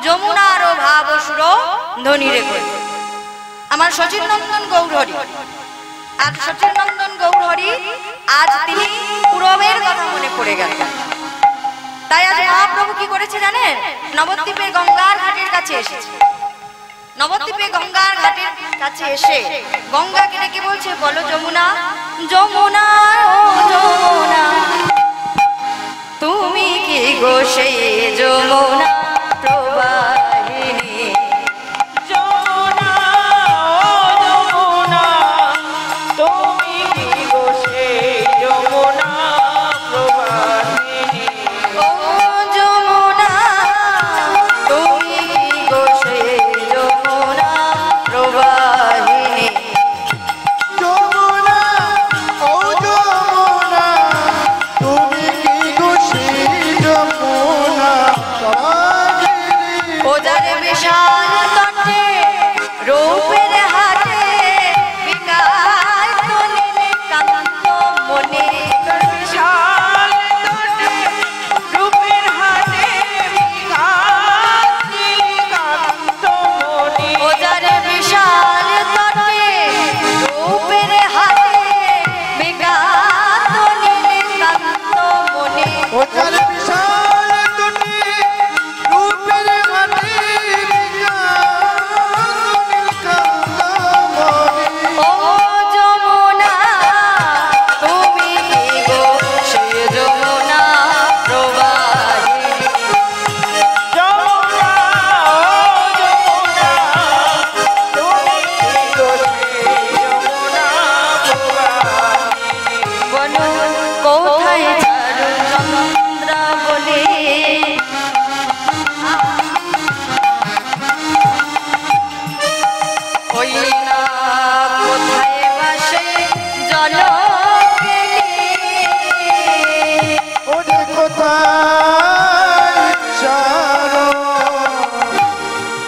যমুনার ভাব সুর ধ্বনিরে কই আমার সচিন নন্দন গৌরহরি। আর সচিন নন্দন গৌরহরি আজ তিনি পূরবের কথা মনে পড়ে গেলেন। তাই আজ মহাপ্রভু কি করেছে জানেন? নবদ্বীপের গঙ্গার ঘাটের কাছে এসেছে। নবদ্বীপে গঙ্গার ঘাটের কাছে এসে গঙ্গাকে ডেকে বলছে, বলো যমুনা, যমুনা ও যমুনা, তুমি কি গো সেই যমুনা প্রবাহিনী? যমুনা ও যমুনা, তুমি কি গো সেই যমুনা প্রবাহিনী? ও যমুনা, তুমি কি গো সেই যমুনা প্রবাহিনী? যমুনা ও যমুনা, তুমি কি গো সেই যমুনা প্রবাহিনী? ও যারে বিশাল তটে রূপের হাটে বিকায় তলিলে কান্ত মনে। বিশাল তটে রূপের হাটে বিকায় কান্ত মনে। ও যারে বিশাল তটে রূপের হাটে বিকায় তলিলে কান্ত মনে। ও যার বিশাল দুটি রূপের হাতে নীলকান্ত মণি। ও যমুনা, তুমি কি গো সেই যমুনা প্রবাহিনী? যমুনা ও যমুনা, তুমি কি গো সেই যমুনা প্রবাহিনী? বলো কোথায় চারু চন্দ্রাবলী? ওই না কোথায় বাসে জলকেলি? ও যে কোথায় চারু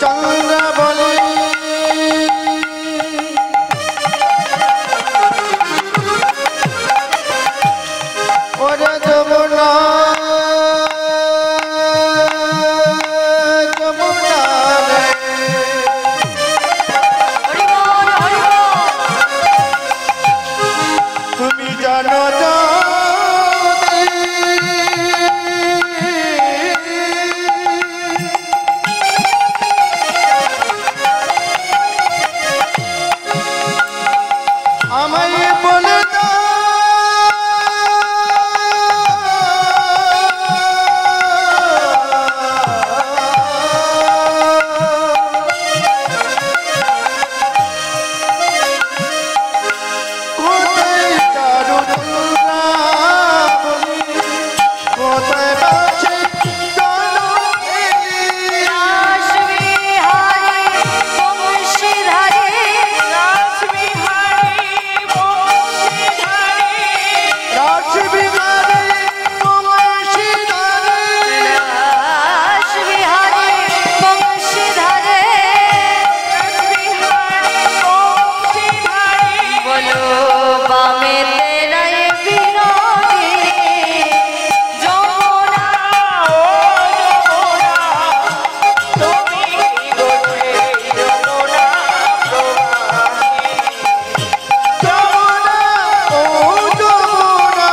চন্দ্রাবলী? ওরে যমুনা, যমুনা রে, হরি বল, হরি বল। তুমি জানো যদি আমায় বলে দাও, কোথায় চারু চন্দ্রাবলী, কোথায় বাজে জলকেলি? রাসবিহারী বংশীধারী, রাসবিহারী বংশীধারী, রাসবিহারী বংশীধারী, রাসবিহারী বংশীধারী, রাসবিহারী বংশীধারী। বলো বামে তেরাই বিনোদিনী যমুনা। ও যমুনা, তুমি কি গো সেই যমুনা প্রবাহিনী? যমুনা ও যমুনা,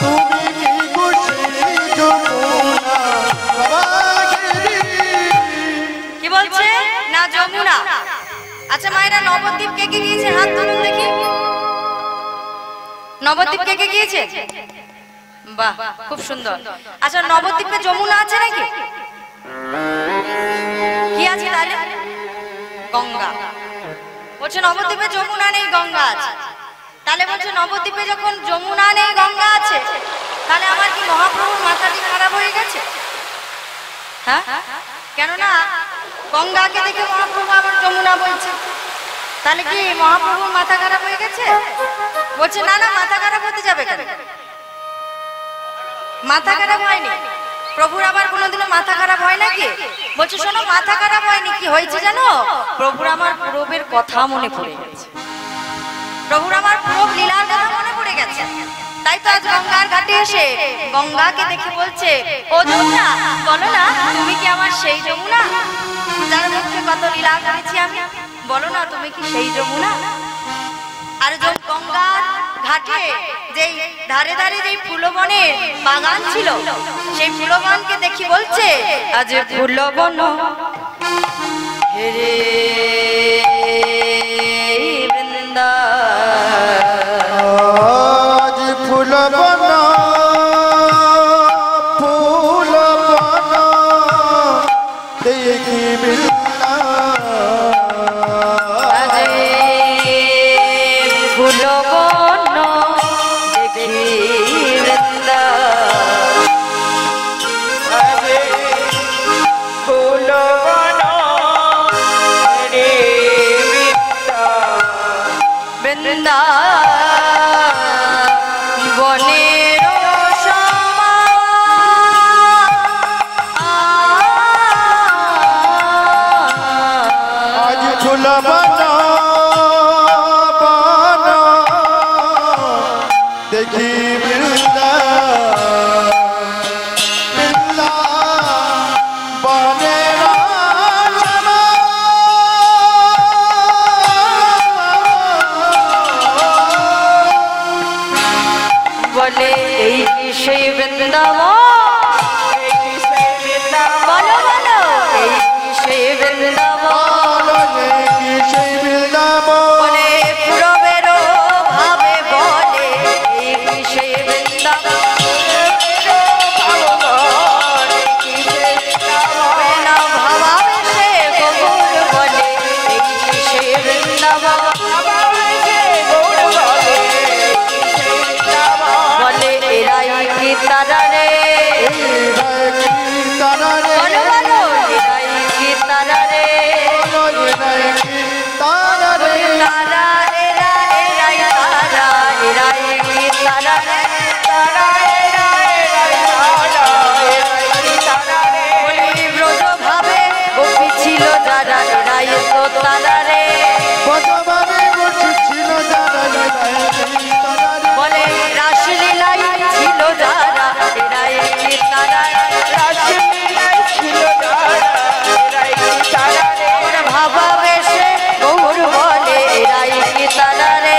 তুমি কি গো সেই যমুনা প্রবাহিনী? কি বলছে না যমুনা? আচ্ছা মায়েরা, নবদ্বীপ কে কে গিয়েছে? হাত তুলুন দেখি। নবদ্বীপ কে কে গিয়েছে? বাহ, খুব সুন্দর। আচ্ছা, নবদ্বীপে যমুনা আছে নাকি? কি আছে তাহলে? গঙ্গা। বলছে নবদ্বীপে যমুনা নেই, গঙ্গা আছে। তাহলে বলছে নবদ্বীপে যখন যমুনা নেই, গঙ্গা আছে, তাহলে আমার কি মহাপ্রভুর মাথাটি খারাপ হয়ে গেছে? হ্যাঁ, কেননা গঙ্গাকে দেখে মহাপ্রভু আবার যমুনা বলছে। তাহলে কি মহাপ্রভুর মাথা খারাপ হয়ে গেছে? বলছে না না, মাথা খারাপ হতে যাবে কেন? মাথা খারাপ হয়নি। প্রভুর আবার কোনোদিনও মাথা খারাপ হয় নাকি? বলছে শোনো, মাথা খারাপ হয়নি, কি হয়েছে জানো? প্রভুর আমার পূরবের কথা মনে পড়ে গেছে। প্রভুর আমার পূরব লীলার কথা মনে পড়ে গেছে। তাই তো আজ গঙ্গার ঘাটে এসে গঙ্গাকে দেখে বলছে, ও যমুনা, বলো না তুমি কি আমার সেই যমুনা যার মুখে কত লীলা করেছি আমি? বলো না তুমি কি সেই যমুনা? আর গঙ্গার ঘাটে যেই ধারে ধারে যেই ফুলবনের বাগান ছিল, সেই ফুলবনকে দেখি বলছে, আজ ফুলবন হেরে বৃন্দা, আজ ফুলবন ফুলবন দেখি বৃন্দা, আজ ফুলবন দেখি বৃন্দা, আজে ফুলবন রে বৃন্দা বনের সমা, আজ ফুলবন বন দেখি বৃন্দা, বৃন্দা বনের সমা, বলে এই কি সেই বৃন্দাবন, বলো বলো এই কি সেই বৃন্দাবন, কি সেই বৃন্দাবন, বলে পূরবেরও ভাবে বলে এই কি সেই বৃন্দাবন, না ভাবাবে সে গৌর বলে এই কি সেই বৃন্দাবন, বলে এরাই কি তারা রে, তারা রে, বলো বলো এরাই কি তারা রে, তারা রে, তারা এরা এরাই তারা, এরাই কি তারা রে, তারা এরা এরাই তারা, বলি ব্রজ ভাবে গোপী ছিল যারা, এরাই তো তারা রে, ভগবানে বসেছিল যারা, তারা রে, বলে রাসলীলাই ছিল যারা, এরাই কি তারা রে, ওরা ভাবা বেশে গৌর বলে এরাই কি তারা রে,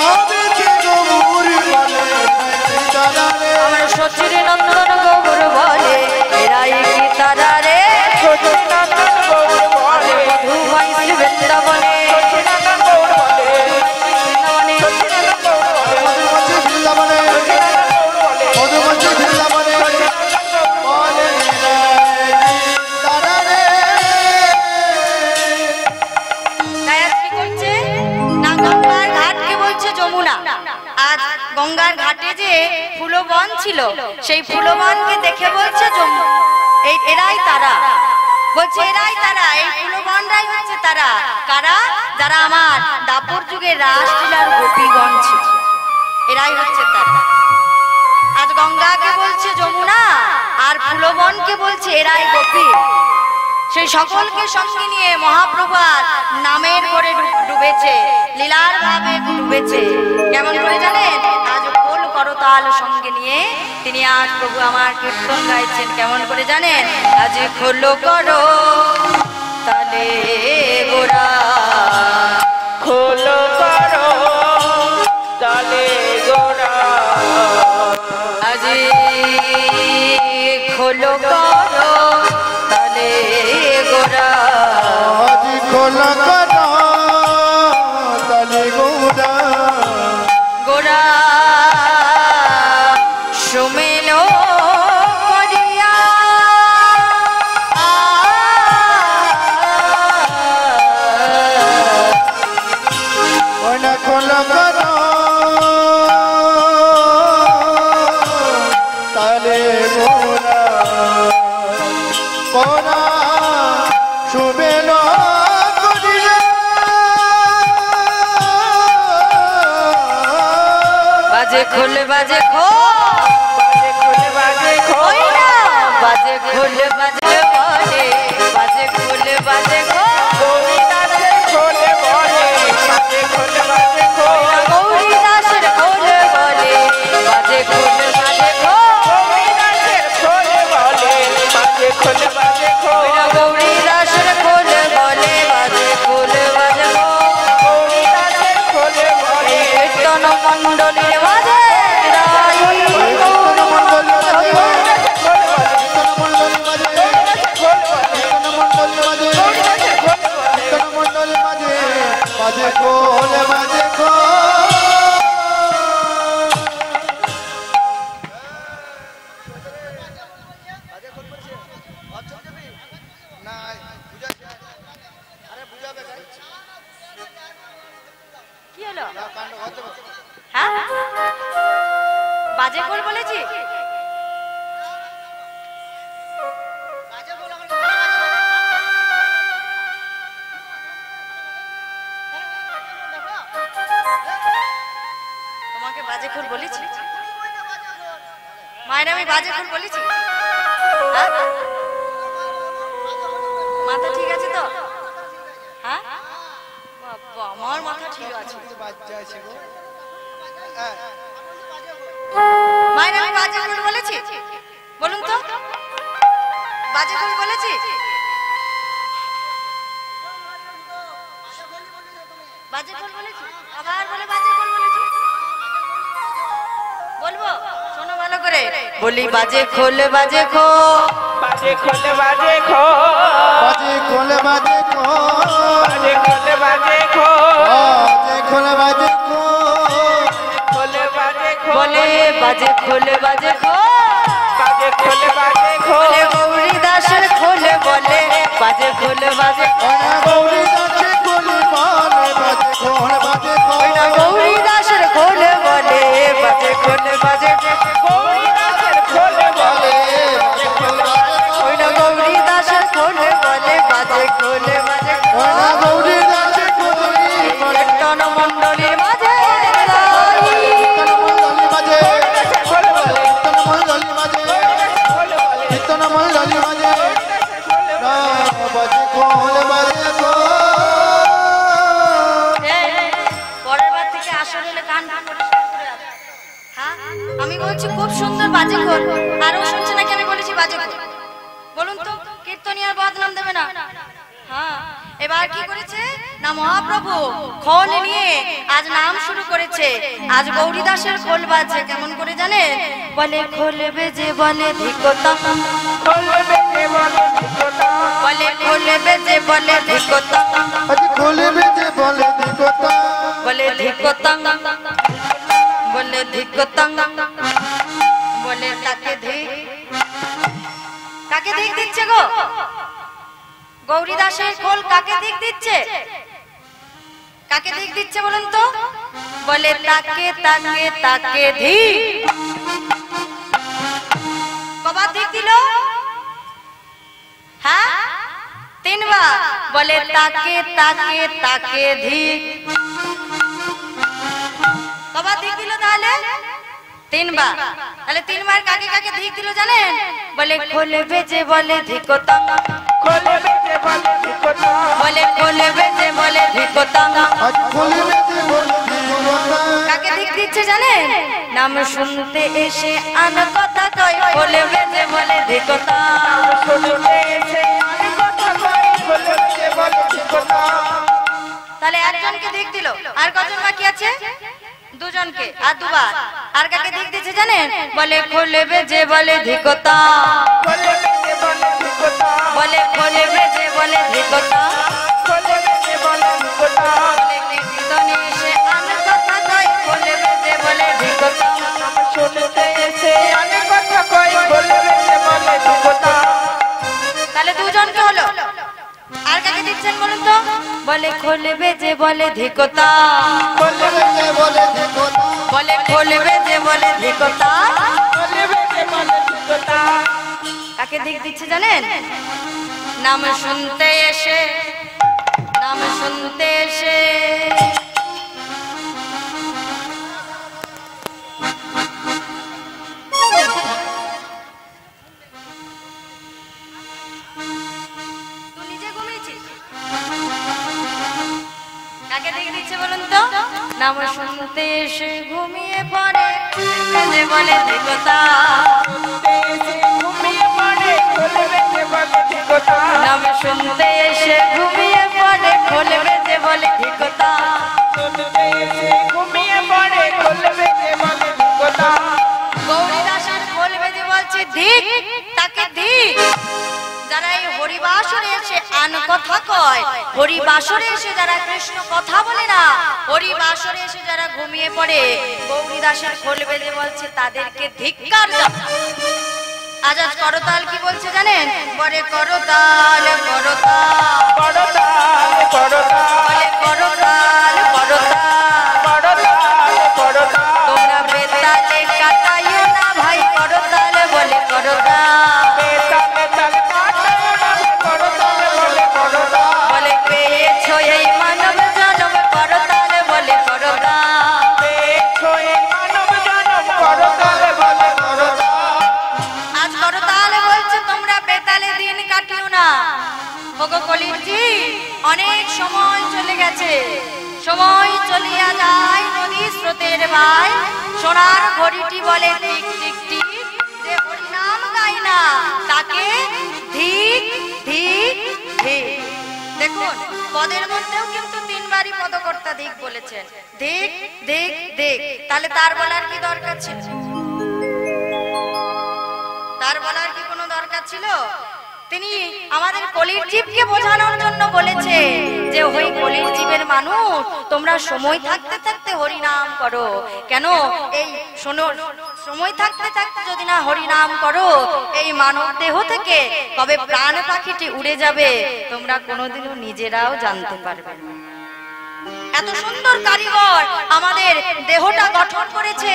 ভাবেছে গৌর বলে, তারা রে, আমার সচির নন্দন গৌর বলে এরাই কি তারা রে, মধু ভাই শ্রী বৃন্দাবনে, বৃন্দাবনে মধুমতি বৃন্দাবনে, মধুমতি বৃন্দাবনে, বলে তারা রে, তাই আজ কি করছে না, গঙ্গার ঘাটকে বলছে যমুনা। আজ গঙ্গার ঘাটে যে ফুলবন ছিল, সেই ফুলবনকে দেখে বলছে এই এরাই তারা, বলছে এরাই তারা, এই ফুলবনরাই হচ্ছে তারা, কারা? যারা আমার দাপর যুগে রাসলীলার গোপীগণ ছিল, এরাই হচ্ছে তারা। আজ গঙ্গাকে বলছে যমুনা, আর ফুলবনকে বলছে এরাই গোপী। সেই সকলকে সঙ্গে নিয়ে মহাপ্রভু আর নামের করে ডুবেছে, লীলার ভাবে ডুবেছে। কেমন করে জানেন? আজ খোল করতাল সঙ্গে নিয়ে তিনি আজ প্রভু আমার কীর্তন গাইছেন। কেমন করে জানেন? আজ খোল করো তালে গোরা, খোলো করো তালে গোরা, আজ খোল করো তালে গোরা, আজ খোল করো তালে গোরা, গোরা সুমেলো করিয়া, ওনা খোল করো তালে গোরা, গোরা শুভেল করিয়া, বাজে খোল বাজে খো, বাজে খোল বাজে খো, ওই না বাজে খোল বাজে বলে, বাজে খোল বাজে খো, গৌরী দাসের খোলে বলে, বাজে খোল বাজে খো, গৌরী দাসের খোল বলে, বাজে বাজে খোল বলেছি? হ্যাঁ? মাথা ঠিক আছে তো? হ্যাঁ বাবা, আমার মাথা ঠিক আছে। মায়ের আমি বাজে খোল বলেছি? বলুন তো, বাজে খোল বলেছি? বাজে খোল বলেছি? আবার বলে বাজে খোল বলেছি? বলবো, শোনো ভালো করে বলি, বাজে খোল বাজে খোল, বাজে খোল বাজে খো, বাজে খোল বাজে খোল, বাজে খোল বাজে খো, বাজে খোল বাজে খোল, খোল বাজে খো, বলে বাজে খোল বাজে খোল, বাজে খোল বাজে খো, বলে গৌরী দাসের খোল বলে বাজে খোল বাজে খোল। ওনা গৌরী দাসের খোল বলে বাজে খোল বাজে খোল, গৌরী দাসের খোল বলে বাজে খোল বাজে খোল। গৌরী দাসের খোল বলে বাজে খোল বাজে খো, ওই না গৌরী দাসের খোল বলে বাজে খোল বাজে খোল। ওনা গৌরী দাসের খোল বলে কীর্তন মণ্ডলীর মাঝে কীর্তন মণ্ডলী বাজে, খোল বলে কীর্তন মণ্ডলী বাজে, খোল বলে কীর্তন মণ্ডলী বাজে, না বাজে খোল বাজে খোল। পরের বার থেকে আসর হলে কান পরিষ্কার করে আস। হ্যাঁ, আমি বলছি খুব সুন্দর বাজে খোল, আর ও শুনছে নাকি আমি বলেছি বাজে খোল? বলুন তো, কীর্তনিয়ার বদনাম দেবে না? হ্যাঁ, এবার কি করেছে না, মহাপ্রভু খোল নিয়ে আজ নাম শুরু করেছে। আজ গৌরী দাসের খোল বাজছে কেমন করে জানেন? বলে খোল বেজে বলে ধিকতা, খোল বেজে বলে ধিকতা, বলে খোল বেজে বলে ধিকতা, আজ খোল বেজে বলে দিকতা, বলে ধিকতা, বলে ধিকতা, বলে তাকে ধিক। কাকে ধিক দিচ্ছে গো? গৌরী দাসের খোল কাকে দিক দিচ্ছে? কাকে দিক দিচ্ছে বলুন তো? বলে তাকে তাকে তাকে ধিক। কবার দিক দিল? হ্যাঁ, তিনবার। বলে তাকে তাকে তাকে ধিক। কবার দিক দিল তাহলে? তিনবার। তাহলে তিনবার কাকে কাকে ধিক দিল জানেন? বলে খোল বেজে বলে ধিকতা, খোল বেজে বলে ধিকতা, বলে খোল বেজে বলে ধিকতা। আজ খোল বেজে বলে দিকতা, কাকে দিক দিচ্ছে জানেন? নাম শুনতে এসে আন কথা কয়, খোল বেজে বলে ধিকতা। শুনতে এসে আমি কথা কই, খোল বেজে বলে ধিকতা। তাহলে একজনকে দিক দিল, আর কজন বাকি আছে? দুজনকে, আর দুবার। আর কাকে দিক দিচ্ছে জানেন? বলে খোল বেজে বলে ধিকতা, খোল বেজে বলে ধিকতা, বলে খোল বেজে বলে ধিকতা। খোল বেজে বলে ধিকতা। বলে কীর্তনে এসে আন কথা কয়, খোল বেজে বলে ধিকতা। শুনতে এসে আমি কথা কই, খোল বেজে বলে ধিকতা। তাহলে দুজনকে হলো। আর কাকে দিচ্ছেন বলুন তো? বলে খোল বেজে বলে ধিকতা, খোল বেজে বলে দিকতা, বলে খোল বেজে বলে ধিকতা। খোল বেজে বলে ধিকতা। কাকে দিক দিচ্ছে জানেন? নাম শুনতে এসে, নাম শুনতে এসে। তুই নিজে ঘুমিয়েছিস? কাকে দিক দিচ্ছে বলুন তো? নাম শুনতে এসে ঘুমিয়ে পড়ে, বেজে বলে ধিকতা। শুনতে এসে ঘুমিয়ে পড়ে, খোল বেজে বলে ধিকতা। নাম শুনতে এসে ঘুমিয়ে পড়ে, খোল বেজে বলে ধিকতা। শুনতে এসে ঘুমিয়ে পড়ে, খোল বেজে বলে ধিকতা। গৌরী দাসের খোল বেজে বলছে ধিক, তাকে ধিক। যারা এই হরিবাসরে এসে আন কথা কয়, হরিবাসরে এসে যারা কৃষ্ণ কথা বলে না, হরিবাসরে এসে যারা ঘুমিয়ে পড়ে, গৌরী দাসের খোল বেজে বলছে তাদেরকে ধিক্কার জানাই। আজ করতাল কি বলছে জানেন? বলে করতাল করতাল, করতাল করতাল, বলে করতাল করতাল। করতাল করতাল। তোমরা বেতালে কাটাইও না ভাই, করতাল বলে করতাল। বেতালে তাল কাটায় না, করতাল বলে করতাল। বলে পেয়েছো এই মানব জন্ম, করতাল বলে করতাল। পেয়েছো এই মানব জনম, করতাল বলে করতাল। ঠাকুরজি অনেক সময় চলে গেছে, সময় চলিয়া যায় নদী স্রোতের ভাই, সোনার ঘড়িটি বলে টিক টিক টিক, যে হরিনাম গাই না তাকে ধিক ধিক ধিক। দেখুন পদের মধ্যেও কিন্তু তিনবারই পদকর্তা ধিক বলেছেন, ধিক ধিক ধিক। তাহলে তার বলার কি দরকার ছিল? তার বলার কি কোনো দরকার ছিল? তিনি আমাদের কলির জীবকে বোঝানোর জন্য বলেছে যে ওই কলির জীবের মানুষ তোমরা সময় থাকতে থাকতে হরিনাম করো। কেন? এই শোনো, সময় থাকতে থাকতে যদি না হরিনাম করো এই মানব দেহ থেকে কবে প্রাণ পাখিটি উড়ে যাবে তোমরা কোনোদিনও নিজেরাও জানতে পারবে না। এত সুন্দর কারিগর আমাদের দেহটা গঠন করেছে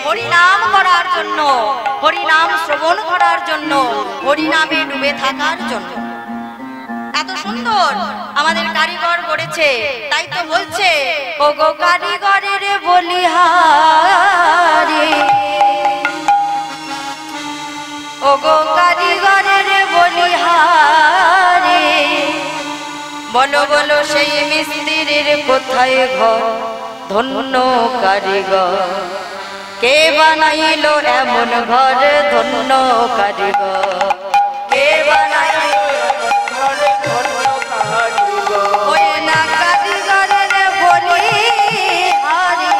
হরিনাম করার জন্য, হরিনাম শ্রবণ করার জন্য, হরিনামে ডুবে থাকার জন্য। এত সুন্দর আমাদের কারিগর গড়েছে, তাই তো বলছে ও গো কারিগরের বলিহারি, ও গো কারিগরের বলিহারি, বলো বলো সেই মিস্ত্রির কোথায় ঘর, ধন্য কারিগর কে বানাইলো এমন ঘর, ধন্য কারিগর কে বানাইলো ঘর, ধন্য কারিগর। ওই না কারিগরের বলিহারি,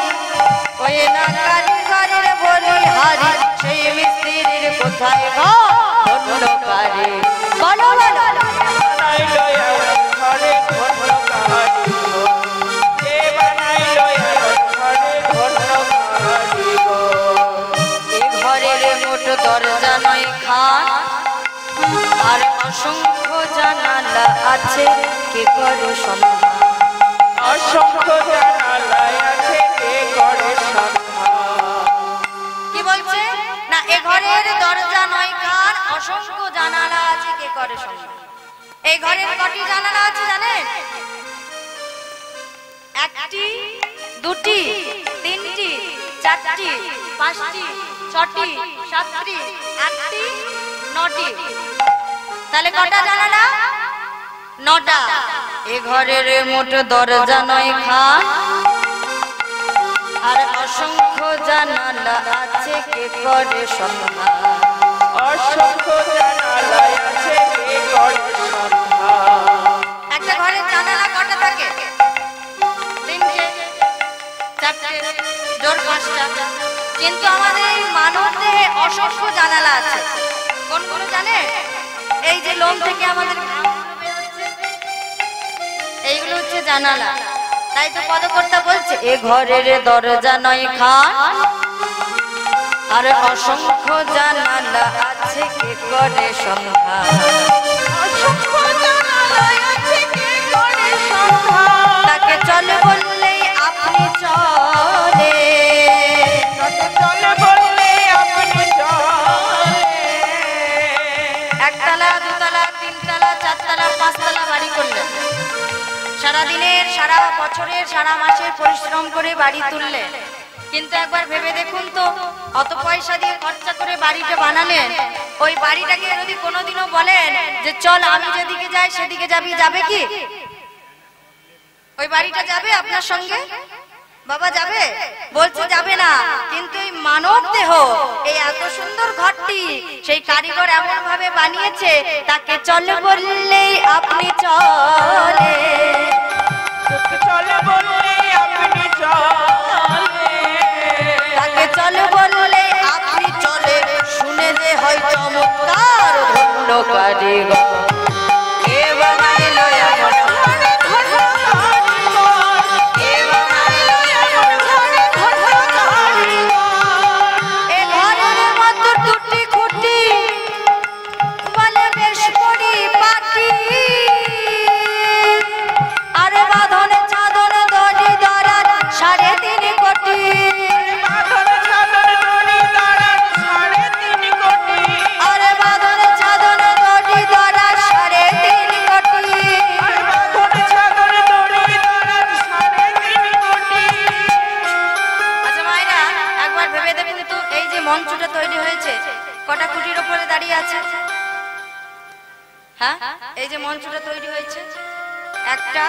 ওই না কারিগরের বলিহারি, সেই মিস্ত্রির কোথায় ঘর, ধন্য কারিগর। বলো বলো দরজা নয় খান আর অসংখ্য জানালা আছে কে করে সন্ধান, অসংখ্য জানালা আছে কে করে সন্ধান। কি বলছে না এ ঘরের দরজা নয় খান অসংখ্য জানালা আছে কে করে সন্ধান। এই ঘরের কটি জানালা আছে জানেন? একটি, দুটি, তিনটি, চারটি, পাঁচটি, ছটি, সাতটি, আটটি, নটি। তাহলে কটা জানালা? নটা। এ ঘরের মোট দরজা নয় খান আর অসংখ্য জানালা আছে কে করে সন্ধান, অসংখ্য জানালা আছে কে করে সন্ধান। একটা ঘরের জানালা কটা থাকে? তিনটে, চারটে, জোর পাঁচটা। কিন্তু আমাদের এই মানব দেহে অসংখ্য জানালা আছে। কোনগুলো জানে? এই যে লোম থেকে আমাদের এইগুলো হচ্ছে জানালা। তাই তো পদকর্তা বলছে এ ঘরের দরজা নয় খান আর অসংখ্য জানালা আছে কে করে সন্ধান, অসংখ্য জানালা আছে কে করে সন্ধান। তাকে চলে বললেই আপনি চলে, তাকে চলে বললে আপনি চলে। একতলা, দুতলা, তিনতলা, চারতলা, পাঁচতলা বাড়ি করলেন, সারাদিনের, সারা বছরের, সারা মাসের পরিশ্রম করে বাড়ি তুললেন। কিন্তু একবার ভেবে দেখুন তো অত পয়সা দিয়ে খরচা করে বাড়িটা বানালেন, ওই বাড়িটাকে যদি কোনোদিনও বলেন যে চল আমি যেদিকে যাই সেদিকে যাবি, যাবে কি? ওই বাড়িটা যাবে আপনার সঙ্গে? বাবা যাবে? বলছে যাবে না। কিন্তু এই মানব দেহ, এই এত সুন্দর ঘরটি সেই কারিগর এমন ভাবে বানিয়েছে তাকে চলে বললেই আপনি চলে, তাকে চলে বললে আপনি চলে। তাকে চলে বললে আপনি চলে, শুনে যে হয় চমৎকার, ধন্য কারিগর কে বানাইলো এমন ঘর, ধন্য কারিগর কে বানাইলো এমন ঘর, ধন্য কারিগর। এ ঘরের মধ্যে দুটি খুঁটি বলে বেশ পরিপাটি, আর বাঁধনে চাদর দড়ি দরার 3.5 কোটি, বাঁধনে চাদর দড়ি দরার 3.5 কোটি। আর বাঁধনে চাদর দড়ি দরার হ্যাঁ, এই যে মঞ্চটা তৈরি হয়েছে, একটা,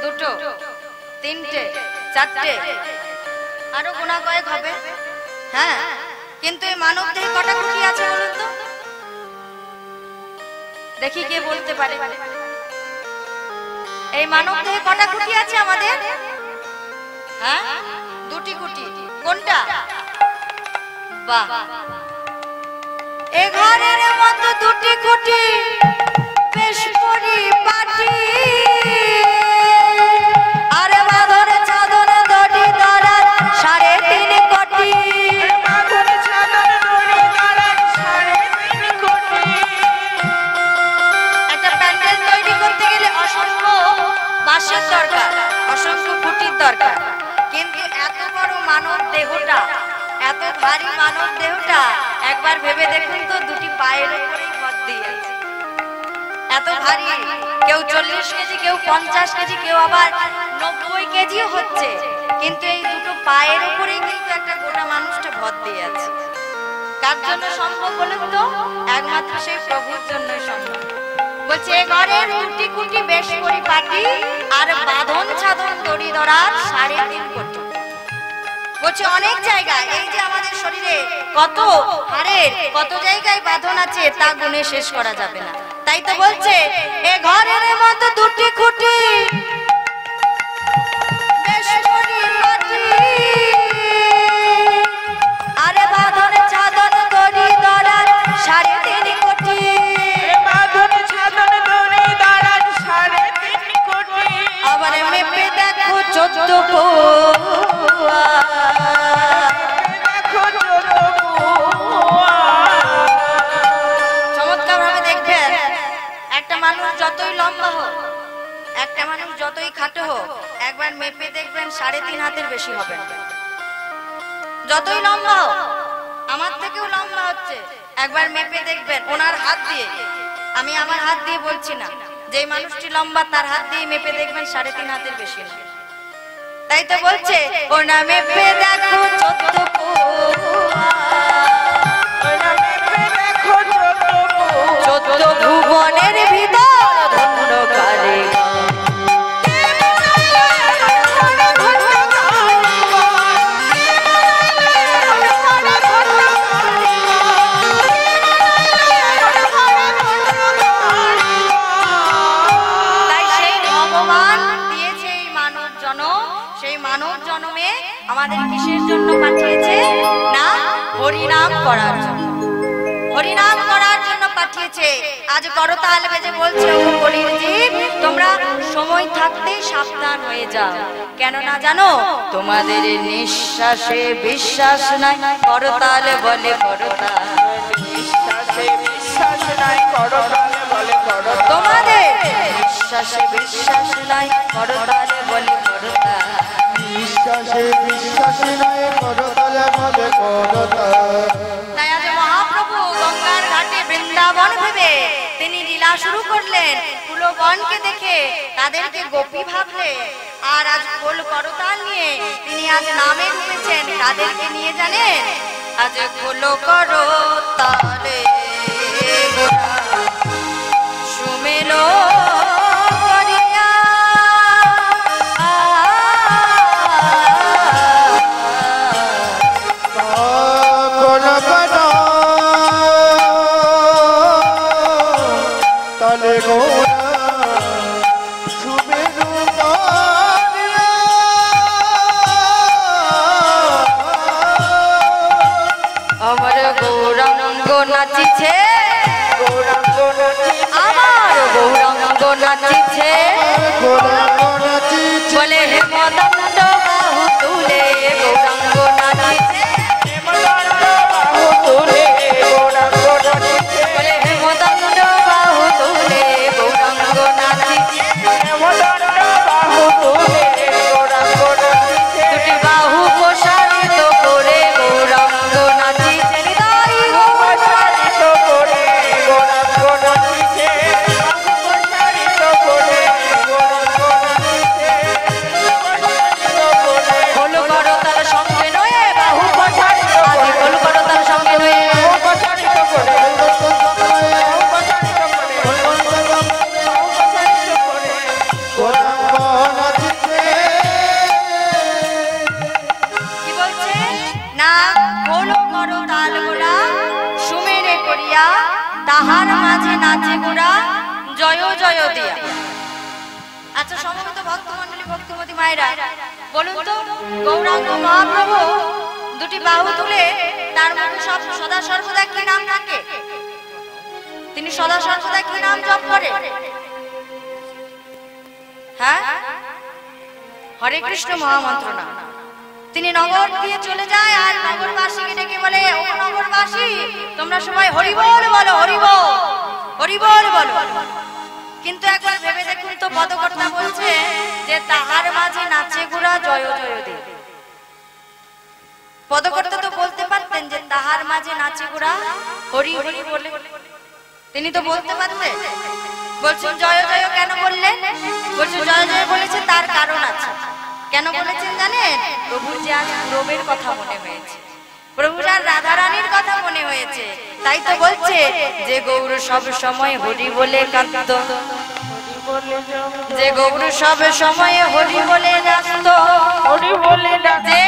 দুটো, তিনটে, চারটে, আরো গোনা কয়েক হবে। হ্যাঁ, কিন্তু এই মানব দেহে কটা খুঁটি আছে বলুন তো? দেখি কে বলতে পারে। এই মানব দেহে কটা খুঁটি আছে আমাদের? হ্যাঁ, দুটি খুঁটি। কোনটা? বাহ, এ ঘরের মতো দুটি খুঁটি বেশ পরিপাটি, আরে বাঁধন চাদর দড়ি দড়া 3.5 কোটি। একটা প্যান্ডেল তৈরি করতে গেলে অসংখ্য বাঁশের দরকার, অসংখ্য খুঁটির দরকার, কিন্তু এত বড় মানব দেহটা, এত ভারী মানব দেহটা একবার ভেবে দেখুন তো, দুটি পায়ের উপরেই ভর দিয়ে এত ভারী। কেউ 40 কেজি, কেউ 50 কেজি, কেউ আবার 90 কেজিও হচ্ছে, কিন্তু এই দুটো পায়ের উপরেই কিন্তু একটা গোটা মানুষটা ভর দিয়ে আছে। কার জন্য সম্ভব বলুন তো? একমাত্র সেই প্রভুর জন্যই সম্ভব। বলছে এ ঘরের দুটি খুঁটি বেশ পরিপাটি, আর বাঁধন ছাদন দড়ি ধরার 3.5 কোটি। বলছে অনেক জায়গায়, এই যে আমাদের শরীরে কত হাড়ের কত জায়গায় বাঁধন আছে তা গুণে শেষ করা যাবে না। তাই তো বলছে এ ঘরের মতো দুটি খুঁটি বেশ পরিপাটি, আরে বাঁধন ছাদন দড়ি ধরার 3.5 কোটি। আবার মেপে দেখো 14 কোয়া। চমৎকার ভাবে দেখবেন, একটা মানুষ যতই লম্বা হোক, একটা মানুষ যতই খাটো হোক, একবার মেপে দেখবেন 3.5 হাতের বেশি হবে। যতই লম্বা হোক, আমার থেকেও লম্বা হচ্ছে, একবার মেপে দেখবেন ওনার হাত দিয়ে, আমি আমার হাত দিয়ে বলছি না, যে মানুষটি লম্বা তার হাত দিয়ে মেপে দেখবেন 3.5 হাতের বেশি না। তাই তো বলছে ও না মেপে দেখো 14 কোয়া, 14 ভুবনের ভিতর ধন্য কারে। আমাদের কিসের জন্য পাঠিয়েছে? না, হরিনাম করার জন্য। হরিনাম করার জন্য পাঠিয়েছে। আজ করতাল বেজে বলছে ও হরির জীব, তোমরা সময় থাকতেই সাবধান হয়ে যাও, কেন না জানো তোমাদের নিঃশ্বাসে বিশ্বাস নাই। করতাল বলে করতাল, নিঃশ্বাসে বিশ্বাস নাই, করতাল বলে করতাল। তোমাদের নিঃশ্বাসে বিশ্বাস নাই, করতাল বলে করতাল। বিশ্বাসে বিশ্বাসী নয়, করতালে বলে করতাল। তাই আজ মহাপ্রভু গঙ্গার ঘাটে বৃন্দাবন ভেবে তিনি লীলা শুরু করলেন। কুলবনকে দেখে তাদেরকে গোপী ভাবলে, আর আজ খোল করতাল নিয়ে তিনি আজ নামে উঠেছেন। তাদেরকে নিয়ে জানেন, আজ খোল করতালে সুমেলো আমার গৌরাঙ্গ নাচিছে, আমার গৌরাঙ্গ নাচিছে, বলে হে মদন্ড বাহু তুলে গৌরাঙ্গ নাচিছে, বলে হে মদন্ড বাহু তুলে গৌরাঙ্গ নাচিছে, দুটি বাহু প্রসারিত করে গৌরাঙ্গ নাচিছে, তাহার মাঝে নাচে গোরা জয় জয় দিয়া। আচ্ছা সমবেত ভক্তমণ্ডলী ভক্তিমতী মায়েরা বলুন তো, গৌরাঙ্গ মহাপ্রভু দুটি বাহু তুলে তার মুখে সব সদা সর্বদা কি নাম থাকে? তিনি সদা সর্বদা কি নাম জপ করে? হ্যাঁ, হরে কৃষ্ণ মহামন্ত্র নাম। তিনি নগর দিয়ে চলে যায় আর নগরবাসীকে ডেকে বলে, ও নগরবাসী তোমরা সবাই হরি বল বলো, হরি বল, হরি বল বলো। কিন্তু একবার ভেবে দেখুন তো, পদকর্তা বলছে যে তাহার মাঝে নাচে গোরা জয় জয় দে। পদকর্তা তো বলতে পারতেন যে তাহার মাঝে নাচে গোরা হরি হরি বলে, তিনি তো বলতে পারতেন। বলছেন জয় জয় কেন বললেন? বলছেন জয় জয় বলেছে তার কারণ আছে। কেন বলেছেন জানেন? প্রভুর যে আজ প্রভুর কথা মনে হয়েছে, প্রভুর আর রাধা রানীর কথা মনে হয়েছে, তাই তো বলছে যে গৌর সব সময় হরি বলে কাঁদত, যে গৌর সব সময় হরি বলে নাচত, হরি বলে যে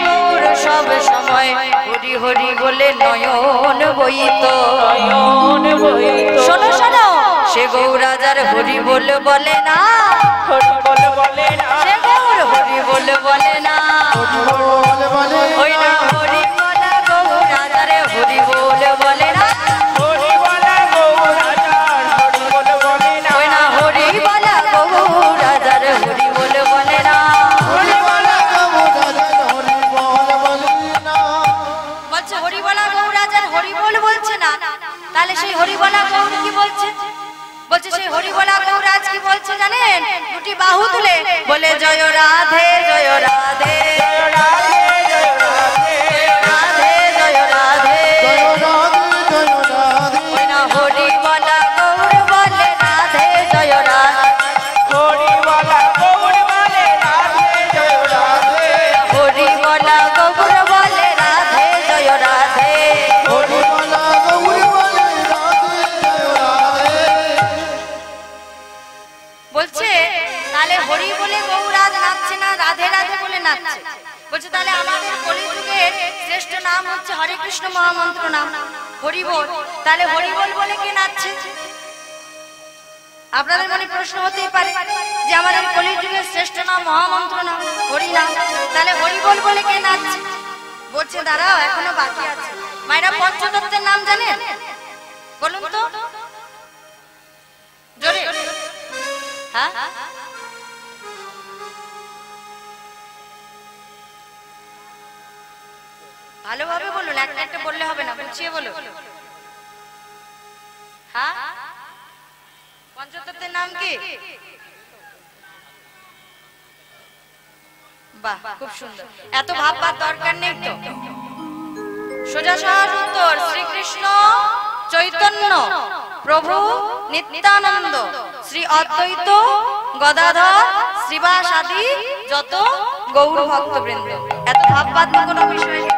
গৌর সব সময় হরি হরি বলে নয়ন বইত, নয়ন বইত। শোনো শোনো, সে গৌরাজার হরি বলে না, হরি বলে না, সে গৌর হরি বলে না, ওই না হরি বলা গৌরাজার হরি বলে না, হরি বলা গৌরাজার হরি বলে না, ওই না হরি বলা গৌরাজার হরি বলে না। হরি বলা বলছে হরি বলা গৌরাজার হরি বলছে না, তাহলে সেই হরি বলা গৌর কি বলছে? বলছে সেই হরি বলা গৌরাজ কি বলছে জানেন? দুটি বাহু তুলে বলে জয় রাধে জয় রাধে জয় রাধে জয় রাধে রাধে জয় রাধে, ওই না হরি বলা গৌর বলে রাধে জয় রাধে, হরি বলা গৌর বলে রাধে জয় রাধে হরি বলা গৌর বলে রাধে জয় রাধে। বলছে তাহলে হরি বলে গৌরাজ নাচছে না, রাধে রাধে বলে নাচছে। বলছে তাহলে আমাদের কলিযুগের শ্রেষ্ঠ নাম হচ্ছে হরে কৃষ্ণ মহামন্ত্র নাম হরি বল, তাহলে হরি বল বলে কে নাচছে? আপনাদের মনে প্রশ্ন হতেই পারে যে আমাদের কলিযুগের শ্রেষ্ঠ নাম মহামন্ত্র নাম হরি নাম, তাহলে হরি বল বলে কে নাচছে? বলছে দাঁড়াও এখনো বাকি আছে। মায়েরা পঞ্চতত্ত্বের নাম জানেন? বলুন তো জোরে। হ্যাঁ, ভালোভাবে বলুন, একটা একটা বললে হবে না, বুঝিয়ে বলুন। হ্যাঁ, পঞ্চতত্ত্বের নাম কি? বাহ, খুব সুন্দর। এত ভাববার দরকার নেই তো, সোজা সহজ উত্তর শ্রীকৃষ্ণ চৈতন্য প্রভু নিত্যানন্দ শ্রী অদ্বৈত গদাধর শ্রীবাস আদি যত গৌর ভক্তবৃন্দ। এত ভাববার কোনো বিষয় নেই।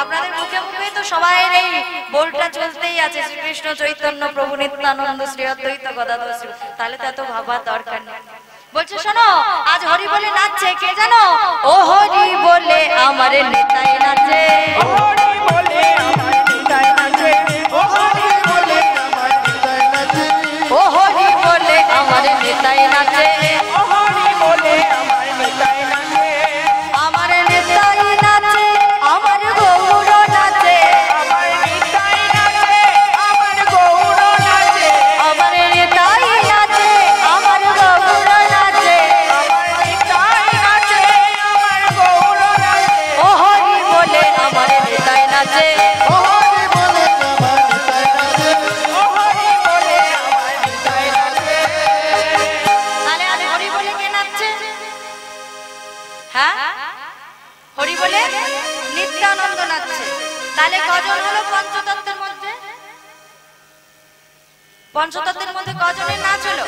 আপনাদের মুখে মুখে তো সবাই এই বলটা চলতেই আছে, শ্রীকৃষ্ণ চৈতন্য প্রভু নিত্যানন্দ শ্রী অদ্বৈত গদাধর শ্রী, তাহলে তো এত ভাববার দরকার নেই। বলছে শোনো, আজ হরি বলে নাচছে কে জানো? ও হরি বলে আমার নেতাই নাচে, হরি বলে আমার নিতাই নাচে, হরি বলে আমার নিতাই নাচে, ও হরি বলে আমার নেতাই নাচে, হরি বলে আমার নিতাই নাচে, আমার নেতাই নাচে, আমার গৌর নাচে, আমার নিতাই নাচে, আমার গৌর নাচে, আমার নেতাই নাচে, আমার গৌর নাচে, আমার নিতাই নাচে, আমার গৌর নাচে, ও হরি বলে আমার নেতাই নাচে, হরি বলে আমার নিতাই নাচে। তাহলে আজ হরি বলে কে নাচছে? হ্যাঁ, হরি বলে নিত্যানন্দ নাচছে। তাহলে কজন হলো পঞ্চতত্ত্বের মধ্যে? পঞ্চতত্ত্বের মধ্যে কজনের নাচ হলো?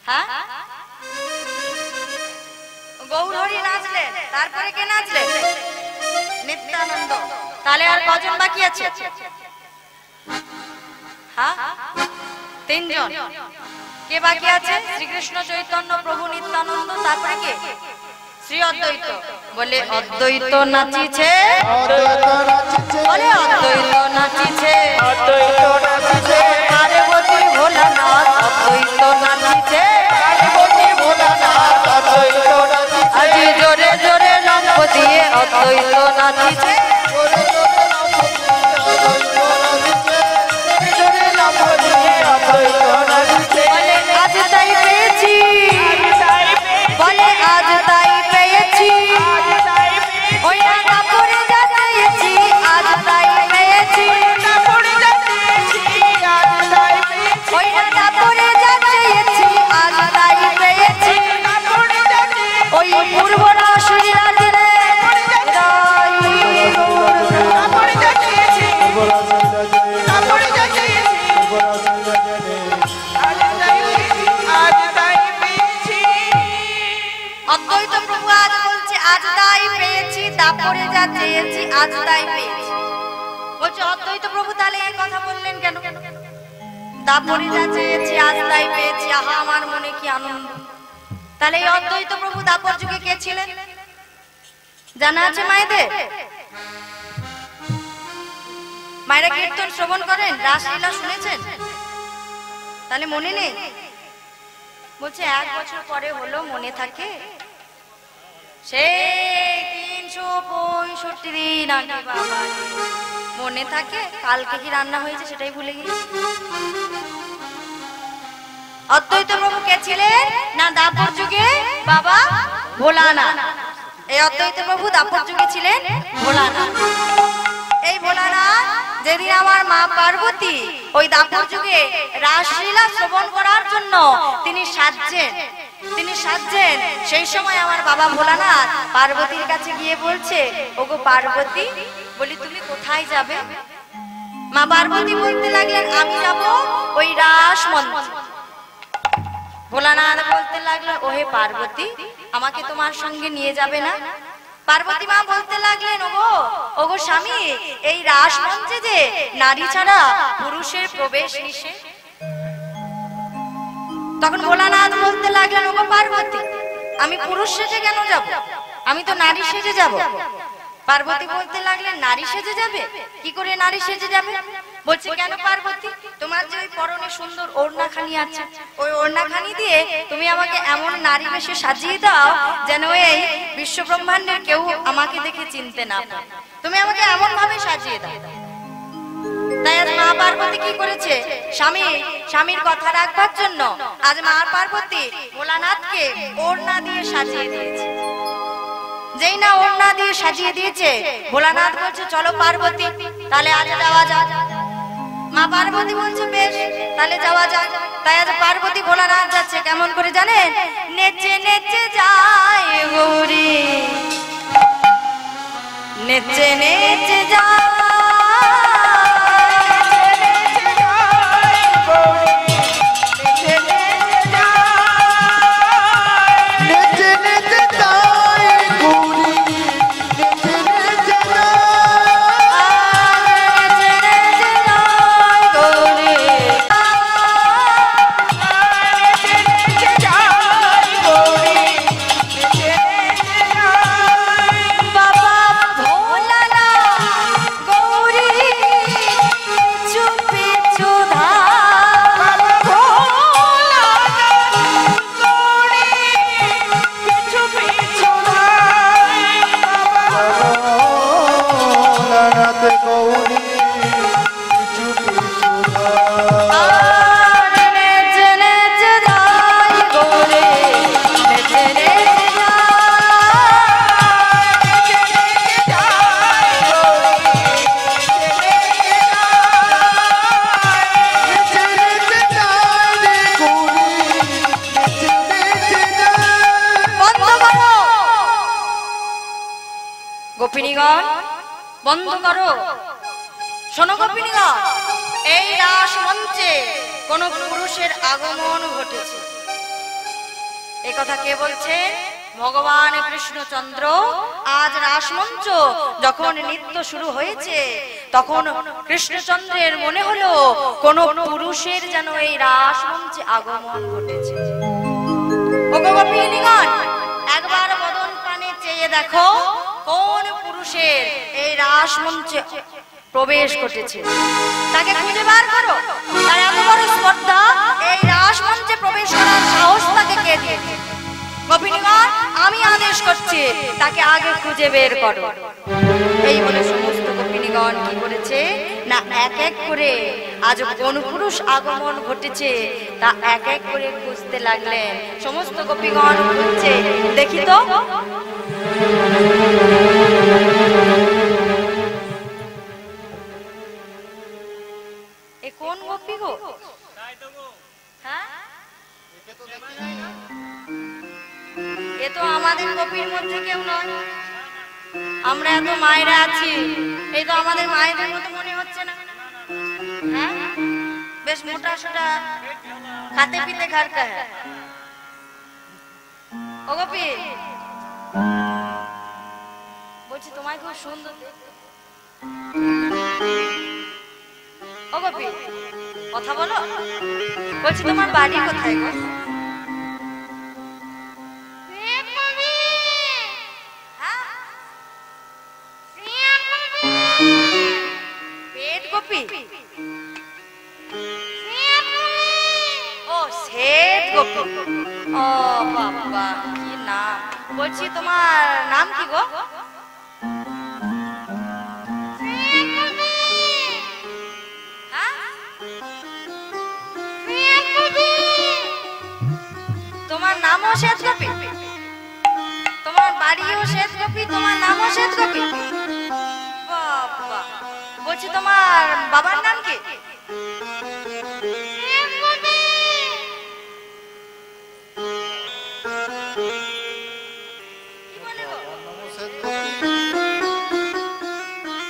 হ্যাঁ, গৌর হরি নাচলেন, তারপরে কে নাচলেন? নিত্যানন্দ। তাহলে আর কজন বাকি আছে? হ্যাঁ, তিনজন। কে বাকি আছে? শ্রীকৃষ্ণ চৈতন্য প্রভু নিত্যানন্দ, তারপরে কে? শ্রী অদ্বৈত। বলে অদ্বৈত নাচিছে, বলে অদ্বৈত নাচিছে, নাচিছে জোরে জোরে নাম দিয়ে অদ্বৈত নাচিছে। বলে আজ তাই পেয়েছি, বলে আজ তাই পেয়েছি, ওই না কাপড়ে যা চেয়েছি আজ তাই পেয়েছি, ওই না কাপড়ে যা চেয়েছি আজ তাই পেয়েছি, ওই পূর্ব রাশির রাজরে অদ্বৈত প্রভু আজ বলছে আজ তাই পেয়েছি, তারপরে যা চেয়েছি আজ তাই পেয়েছি। বলছে অদ্বৈত প্রভু তাহলে এই কথা বললেন কেন? তারপরে যা চেয়েছি আজ তাই পেয়েছি, আহা আমার মনে কি আনন্দ। তাহলে এই অদ্বৈত প্রভু দাপর যুগে কে ছিলেন জানা আছে মায়েদের? মায়েরা কীর্তন শ্রবণ করেন, রাসলীলা শুনেছেন? তাহলে মনে নেই? বলছে 1 বছর পরে হলো মনে থাকে, সেই 365 দিন আগে বাবা মনে থাকে, কালকে কি রান্না হয়েছে সেটাই ভুলে গেছি। অদ্বৈত প্রভু কে ছিলেন না দাপর যুগে বাবা ভোলানাথ। এই অদ্বৈত প্রভু দাপর যুগে ছিলেন ভোলানাথ। এই ভোলানাথ যেদিন আমার মা পার্বতী ওই দাপর যুগে রাসলীলা শ্রবণ করার জন্য তিনি সাজছেন, সেই সময় আমার বাবা ভোলানাথ পার্বতীর কাছে গিয়ে বলছে, ওগো পার্বতী, বলি তুমি কোথায় যাবে? মা পার্বতী বলতে লাগলেন আমি যাব ওই রাস মঞ্চে। ভোলানাথ বলতে লাগলেন, ওহে পার্বতী, আমাকে তোমার সঙ্গে নিয়ে যাবে না? পার্বতী মা বলতে লাগলেন, ওগো স্বামী, এই রাস মঞ্চে যে নারী ছাড়া পুরুষের প্রবেশ নিষেধ। তখন ভোলানাথ বলতে লাগলেন, ওগো পার্বতী, আমি পুরুষ সেজে কেন যাব? আমি তো নারী সেজে যাব। পার্বতী বলতে লাগলেন, নারী সেজে যাবে? কি করে নারী সেজে যাবে? বলছে কেন পার্বতী, তোমার যে ওই পরনে সুন্দর ওড়নাখানি আছে, ওই ওড়নাখানি দিয়ে তুমি আমাকে এমন নারী বেশে সাজিয়ে দাও যেন এই বিশ্ব ব্রহ্মাণ্ডের কেউ আমাকে দেখে চিনতে না পারে, তুমি আমাকে এমন ভাবে সাজিয়ে দাও। তাই আজ মা পার্বতী কি করেছে, স্বামীর কথা রাখবার জন্য আজ মা পার্বতী ভোলানাথকে ওড়না দিয়ে সাজিয়ে দিয়েছে। যেই না ওড়না দিয়ে সাজিয়ে দিয়েছে, ভোলানাথ বলছে চলো পার্বতী, তাহলে আজ যাওয়া যাক। মা পার্বতী বলছে বেশ, তাহলে যাওয়া যাক। তাই আজ পার্বতী ভোলানাথ যাচ্ছে কেমন করে জানেন? নেচে নেচে যায় গৌরী, নেচে নেচে যায় গোপিনীগণ বন্ধ করো, শোনো গোপিনীগণ, এই রাস মঞ্চে কোন পুরুষের আগমন ঘটেছে। এই কথা কে বলছে? ভগবান কৃষ্ণচন্দ্র। আজ রাসমঞ্চ যখন নৃত্য শুরু হয়েছে তখন কৃষ্ণচন্দ্রের মনে হলো কোন পুরুষের যেন এই রাসমঞ্চে আগমন ঘটেছে। ওগো গোপিনীগণ, একবার বদন পানে চেয়ে দেখো কোন পুরুষের এই রাসমঞ্চে প্রবেশ ঘটেছে, তাকে খুঁজে বার করো। তার এত বড় স্পর্ধা, এই রাসমঞ্চে প্রবেশ করার সাহস তাকে কে দিয়েছে? গোপিনীগণ, আমি আদেশ করছি তাকে আগে খুঁজে বের করো। এই বলে সমস্ত গোপিনীগণ কি করেছে না এক এক করে আজ কোন পুরুষ আগমন ঘটেছে তা এক এক করে খুঁজতে লাগলেন। সমস্ত গোপীগণ খুঁজছে, দেখি তো এ কোন গোপী গো? হ্যাঁ, এ তো আমাদের গোপীর মধ্যে কেউ নয়। আমরা এত মায়েরা আছি, এই তো আমাদের মায়েদের মতো মনে হচ্ছে না। হ্যাঁ, বেশ মোটা সোটা, খাতে পিতে খারকা হ্যাঁ। ও গোপী, বলছি তোমায় খুব সুন্দর দেখতে। ও গোপী, কথা বলো। বলছি তোমার বাড়ি কোথায় গো? পেট গোপী? ও শ্বেত গোপী। ও বাবা কি নাম। বলছি তোমার নাম কি গো? তোমার নামও শ্বেত গোপী, তোমার বাড়িও শ্বেত গোপী, তোমার নামও শ্বেত গোপী। বাবা, বলছি তোমার বাবার নাম কি?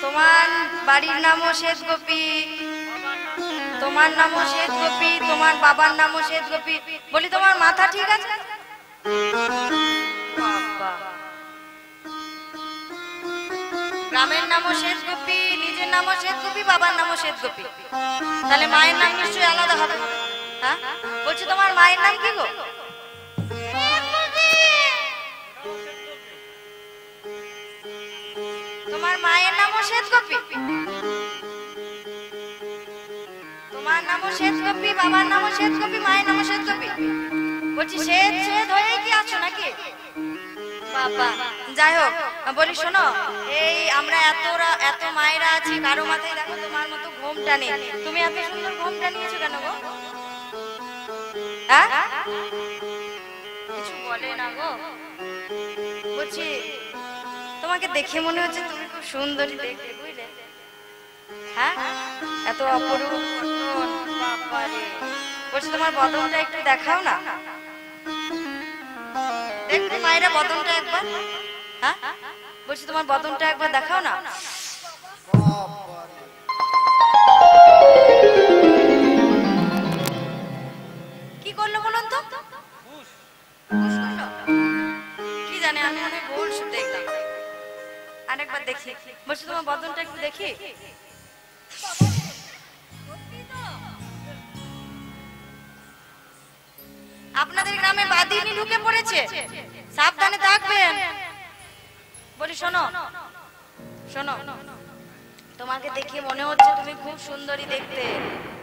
তোমার বাড়ির নামও শ্বেত গোপী, তোমার নামও শ্বেত গোপী, তোমার বাবার নামও শ্বেত গোপী। বলি তোমার মাথা ঠিক আছে? গ্রামের নামও শ্বেত গোপী, নিজের নামও শ্বেত গোপী, বাবার নামও শ্বেত গোপী, তাহলে মায়ের নাম নিশ্চয়ই আলাদা হবে। হ্যাঁ, বলছি তোমার মায়ের নাম কি গো? তোমার মায়ের নামও শ্বেত গোপী, তোমার নামও শ্বেত গোপী, বাবার নামও শ্বেত গোপী, মায়ের নামও শ্বেত গোপী। বলছি শ্বেত শ্বেত হয়ে কি আছো নাকি? বাবা, যাই হোক, বলি শোনো, এই আমরা এত মায়েরা আছি, কারো মাথায় দেখো তোমার মতো ঘোমটা নেই। তুমি এত সুন্দর ঘোমটা নিয়েছো কেন গো? হ্যাঁ, কিছু বলে না গো। বলছি তোমাকে দেখে মনে হচ্ছে তুমি খুব সুন্দরী দেখতে, বুঝলে? হ্যাঁ, এত অপরূপ বদন, বাবারে। বলছি তোমার বদনটা একটু দেখাও না, দেখতে মায়েরা বদনটা একবার। হ্যাঁ, বলছি তোমার বদনটা একবার দেখাও না। কি করলো বলুন তো? কি জানে, আমি অনেক ভুল দেখলাম। আরেকবার দেখি। বলছি তোমার বদনটা একটু দেখি। আপনাদের গ্রামে বাদিনী ঢুকে পড়েছে, সাবধানে থাকবেন। বলি শোনো শোনো, তোমাকে দেখে মনে হচ্ছে তুমি খুব সুন্দরী দেখতে।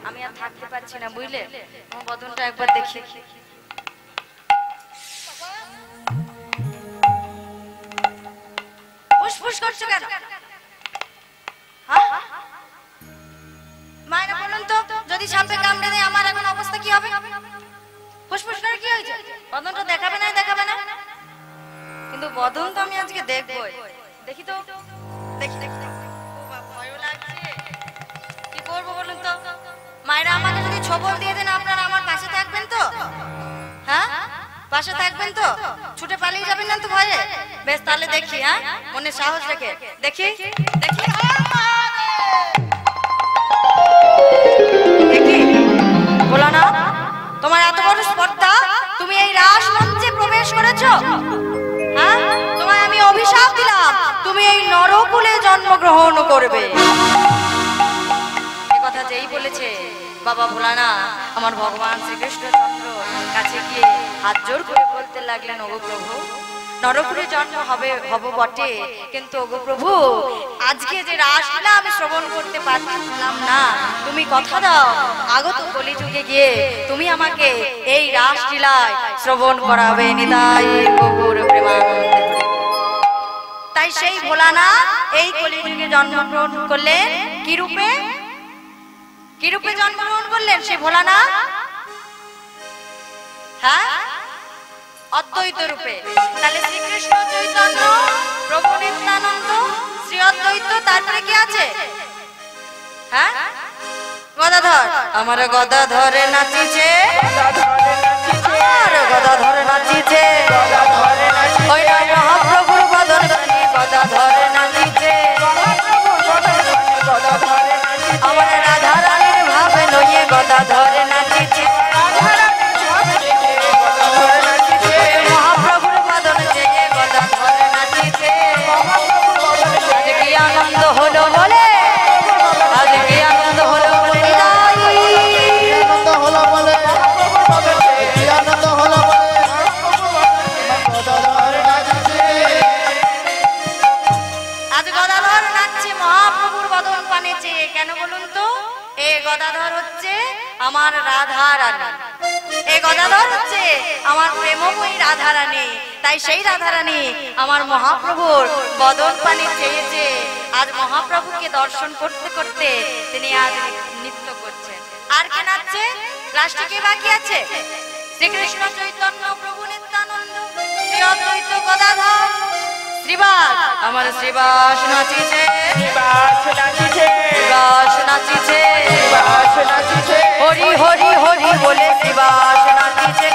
আমি আর থাকতে পারছি না, বুঝলে? তোমার বদনটা একবার দেখি। ফুসফুস করছো কেন? মায়েরা বলুন তো, যদি সাপে কামড়ে দেয় আমার এখন অবস্থা কি হবে? ফুসফুস করে কি হয়েছে? বদনটা দেখাবে না? দেখাবে না? কিন্তু বদন তো আমি আজকে দেখবই। দেখি তো, দেখি দেখি। ভয়ও লাগছে, কি করবো বলুন তো? মায়েরা আমাকে যদি ছবল দিয়ে দেন, আপনারা আমার পাশে থাকবেন তো? হ্যাঁ, পাশে থাকবেন তো? ছুটে পালিয়ে যাবেন না তো ভয়ে? বেশ, তাহলে দেখি। হ্যাঁ, মনে সাহস রেখে দেখি দেখি দেখি। বলো না, তোমার এত বড় স্পর্ধা, তুমি এই রাস মঞ্চে প্রবেশ করেছো? হ্যাঁ, তোমায় আমি অভিশাপ দিলাম, তুমি এই নরকুলে জন্মগ্রহণ করবে। এ কথা যেই বলেছে বাবা ভোলানা আমার ভগবান শ্রীকৃষ্ণচন্দ্র কাছে গিয়ে হাত জোর করে বলতে লাগলেন, ওগো প্রভু, নরকুলে জন্ম হব বটে, কিন্তু ওগো প্রভু, আজকে যে রাসলীলা আমি শ্রবণ করতে পারলাম না, তুমি কথা দাও আগত কলিযুগে গিয়ে তুমি আমাকে এই রাসলীলায় শ্রবণ করাবে নিতাই গৌর প্রেমানন্দে। তাই সেই ভোলানাথ এই কলিযুগে জন্মগ্রহণ করলেন কি রূপে? কি রূপে জন্মগ্রহণ করলেন সেই ভোলানাথ? হ্যাঁ, অদ্বৈত রূপে। তাহলে শ্রীকৃষ্ণ চৈতন্য, প্রভু নিত্যানন্দ, শ্রী অদ্বৈত, তারপরে কি আছে? হ্যাঁ, গদাধর। আমার গদাধরে নাচিছে, আমার গদাধরে নাচিছে, ওই নয় মহাপ্রভুর বদন বাণী গদাধরে নাচিছে, আমার রাধা রানীর ভাবে লইয়ে গদাধরে নাচিছে, মহাপ্রভুর বদন চেয়ে গদাধরে নাচিছে। আজ কি আনন্দ হলো বলে, আজ কি আনন্দ হলো বলে আনন্দ হলো বলে, কি আনন্দ হলো বলে, গদাধর নাচছে। আজ গদাধর নাচছে মহাপ্রভুর বদন পানে চেয়ে। কেন বলুন তো? এ গদাধর হচ্ছে আমার রাধা রানী, এ গদাধর হচ্ছে আমার প্রেমময়ী রাধা রানী। তাই সেই রাধা রানী আমার মহাপ্রভুর বদন পানে চেয়েছে। আজ মহাপ্রভুকে দর্শন করতে করতে তিনি আজ নৃত্য করছেন। আর কে নাচছে? লাস্টে কে বাকি আছে? শ্রীকৃষ্ণ চৈতন্য, প্রভু নিত্যানন্দ, শ্রী অদ্বৈত গদাধর, শ্রীবাস। আমার শ্রীবাস নাচিছে, শ্রীবাস নাচিছে, শ্রীবাস নাচিছে, শ্রীবাস নাচিছে, হরি হরি হরি বলে শ্রীবাস নাচিছে।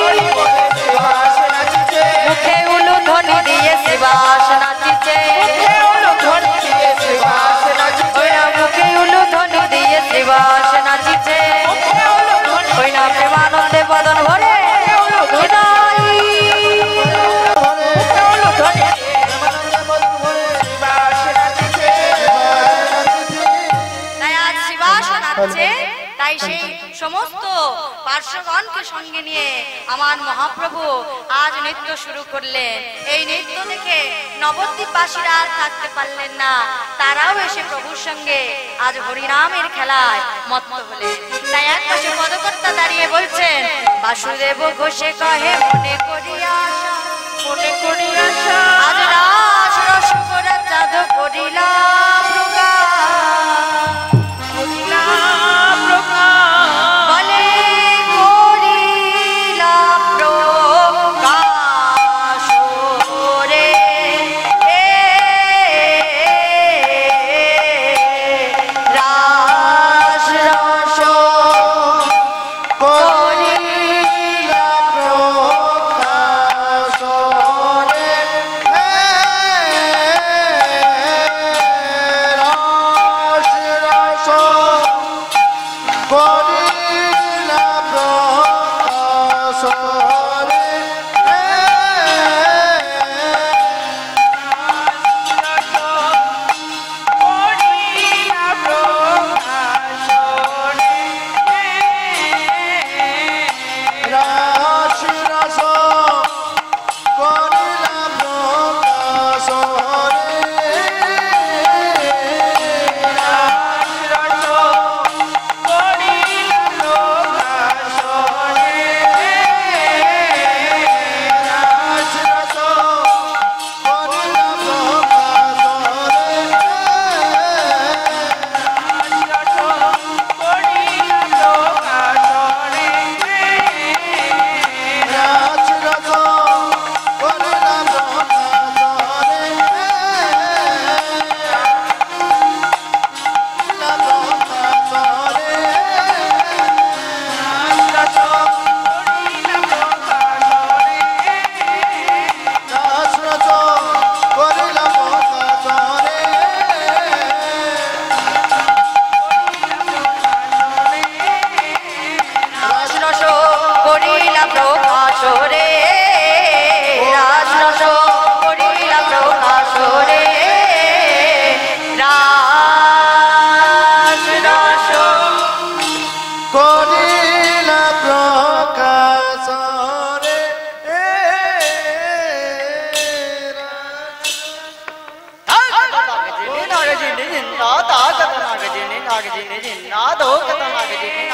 হরি বলে শ্রীবাস নাচিছে, মুখে উলু ধ্বনি দিয়ে শ্রীবাস নাচিছে, মুখে উলু ধ্বনি দিয়ে শ্রীবাস নাচিছে, ওই না মুখে উলু ধ্বনি দিয়ে শ্রীবাস নাচিছে, মুখে উলু ধ্বনি ওই না প্রেমানন্দে বদন ভরে তাই আজ শ্রীবাস নাচছে। তাই সেই সমস্ত পার্শ্বগণকে সঙ্গে নিয়ে আমার মহাপ্রভু আজ নৃত্য শুরু করলেন। এই নৃত্য দেখে নবদ্বীপবাসীরা আর থাকতে পারলেন না, তারাও এসে প্রভুর সঙ্গে আজ হরিনামের খেলায় মত্ত হলেন। তাই এক পাশে পদকর্তা দাঁড়িয়ে বলছেন, বাসুদেব ঘোষে কহে মনে করিয়া আশা, মনে করি আশা, আজ রাস রসকরা চাঁদ করিলাম প্রকাশ, বলে করিলাম প্রকাশ রে, রাস রস করিলাম প্রকাশ রে, जिने जिन्ना दो कत नाग जिने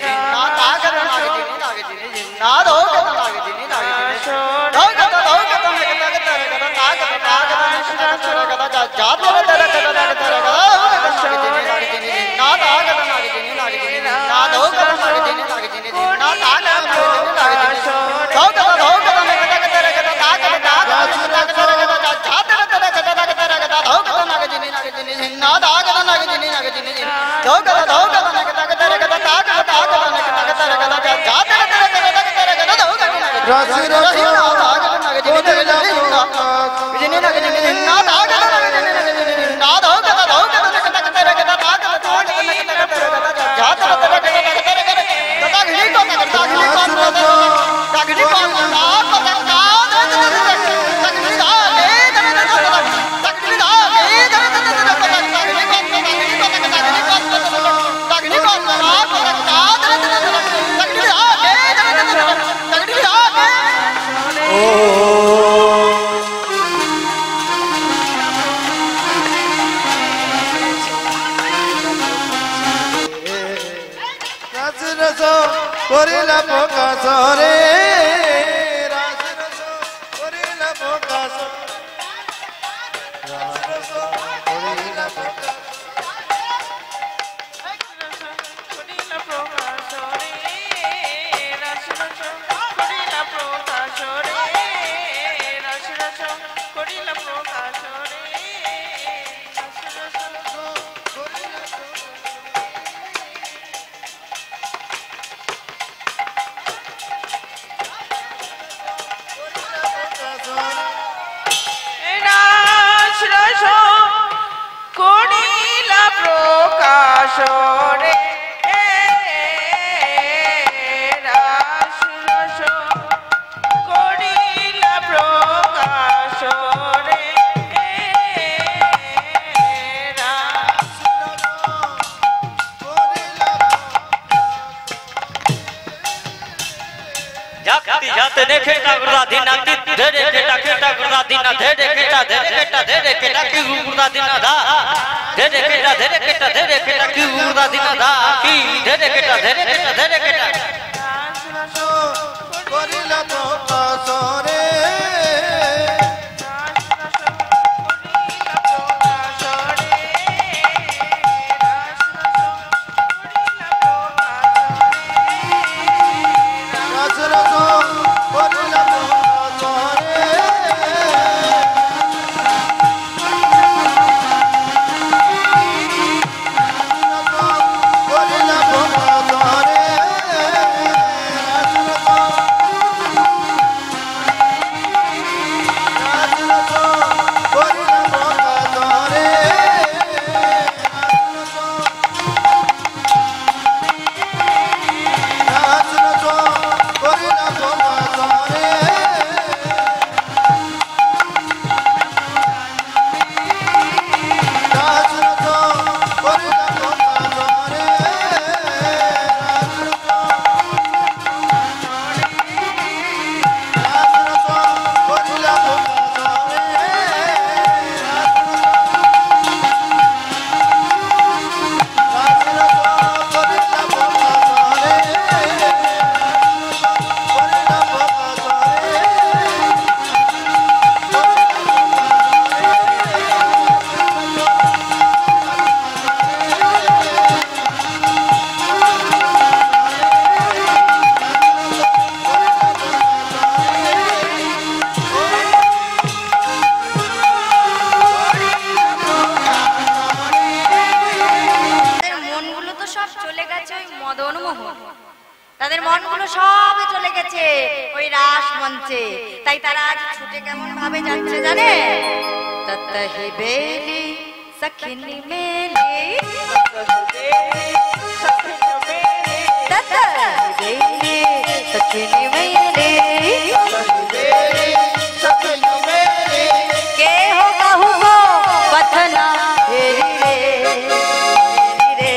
जिन्ना तागत नाग जिने जिन्ना दो कत नाग जिने दो कत नग तागत तागत जात तर जिने जिन्ना तागत नाग जिने जिन्ना दो कत नाग जिने जिन्ना तागत दो कत Corilla poca sore, corilla poca sore, corilla poca. जाते देखे गुरुदा दीना धीरे केटा केटा गुरुदा दीना धीरे केटा की गुरुदा दीना दा धीरे केटा की गुरुदा दीना दा की धीरे केटा Corilla poca sore. তাদের মনগুলো সব চলে গেছে ওই রাস মঞ্চে, তাই তারা আজ ছুটে কেমন ভাবে যাচ্ছে জানে? ততহি বেলি সখিনী মেলি, ততহি বেলি সখিনী মেলি, কে হো কাহু গো বথনা হেরি রে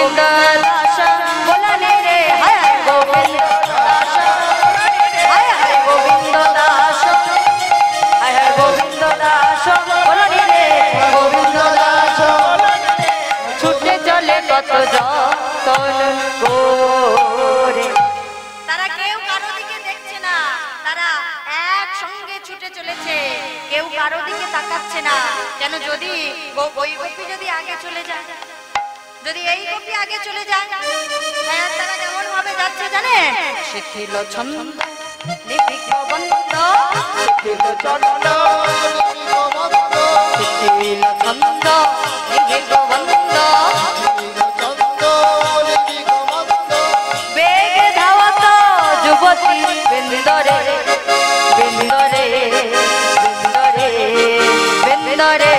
গোবিন্দ দাস বলনি রে হায় হায় গোবিন্দ দাস হায় হায় গোবিন্দ দাস হায় হায় গোবিন্দ দাস বলনি রে গোবিন্দ দাস ছুটে চলে কত যতন করে। তারা কেউ কারো দিকে দেখছে না, তারা একসঙ্গে ছুটে চলেছে, কেউ কারো দিকে তাকাচ্ছে না। কেন যদি ওই গোপী যদি আগে চলে যায়, যদি এই গোপী আগে চলে যায়, তারা কেমন ভাবে যাচ্ছে জানেন? শিথিল ছন্দ লিপিক বন্ধ শিথিল ছন্দ শিথিল ছন্দ লিপিক বন্ধ বেগে ধাবত যুবতী বৃন্দরে বৃন্দরে বৃন্দরে বৃন্দরে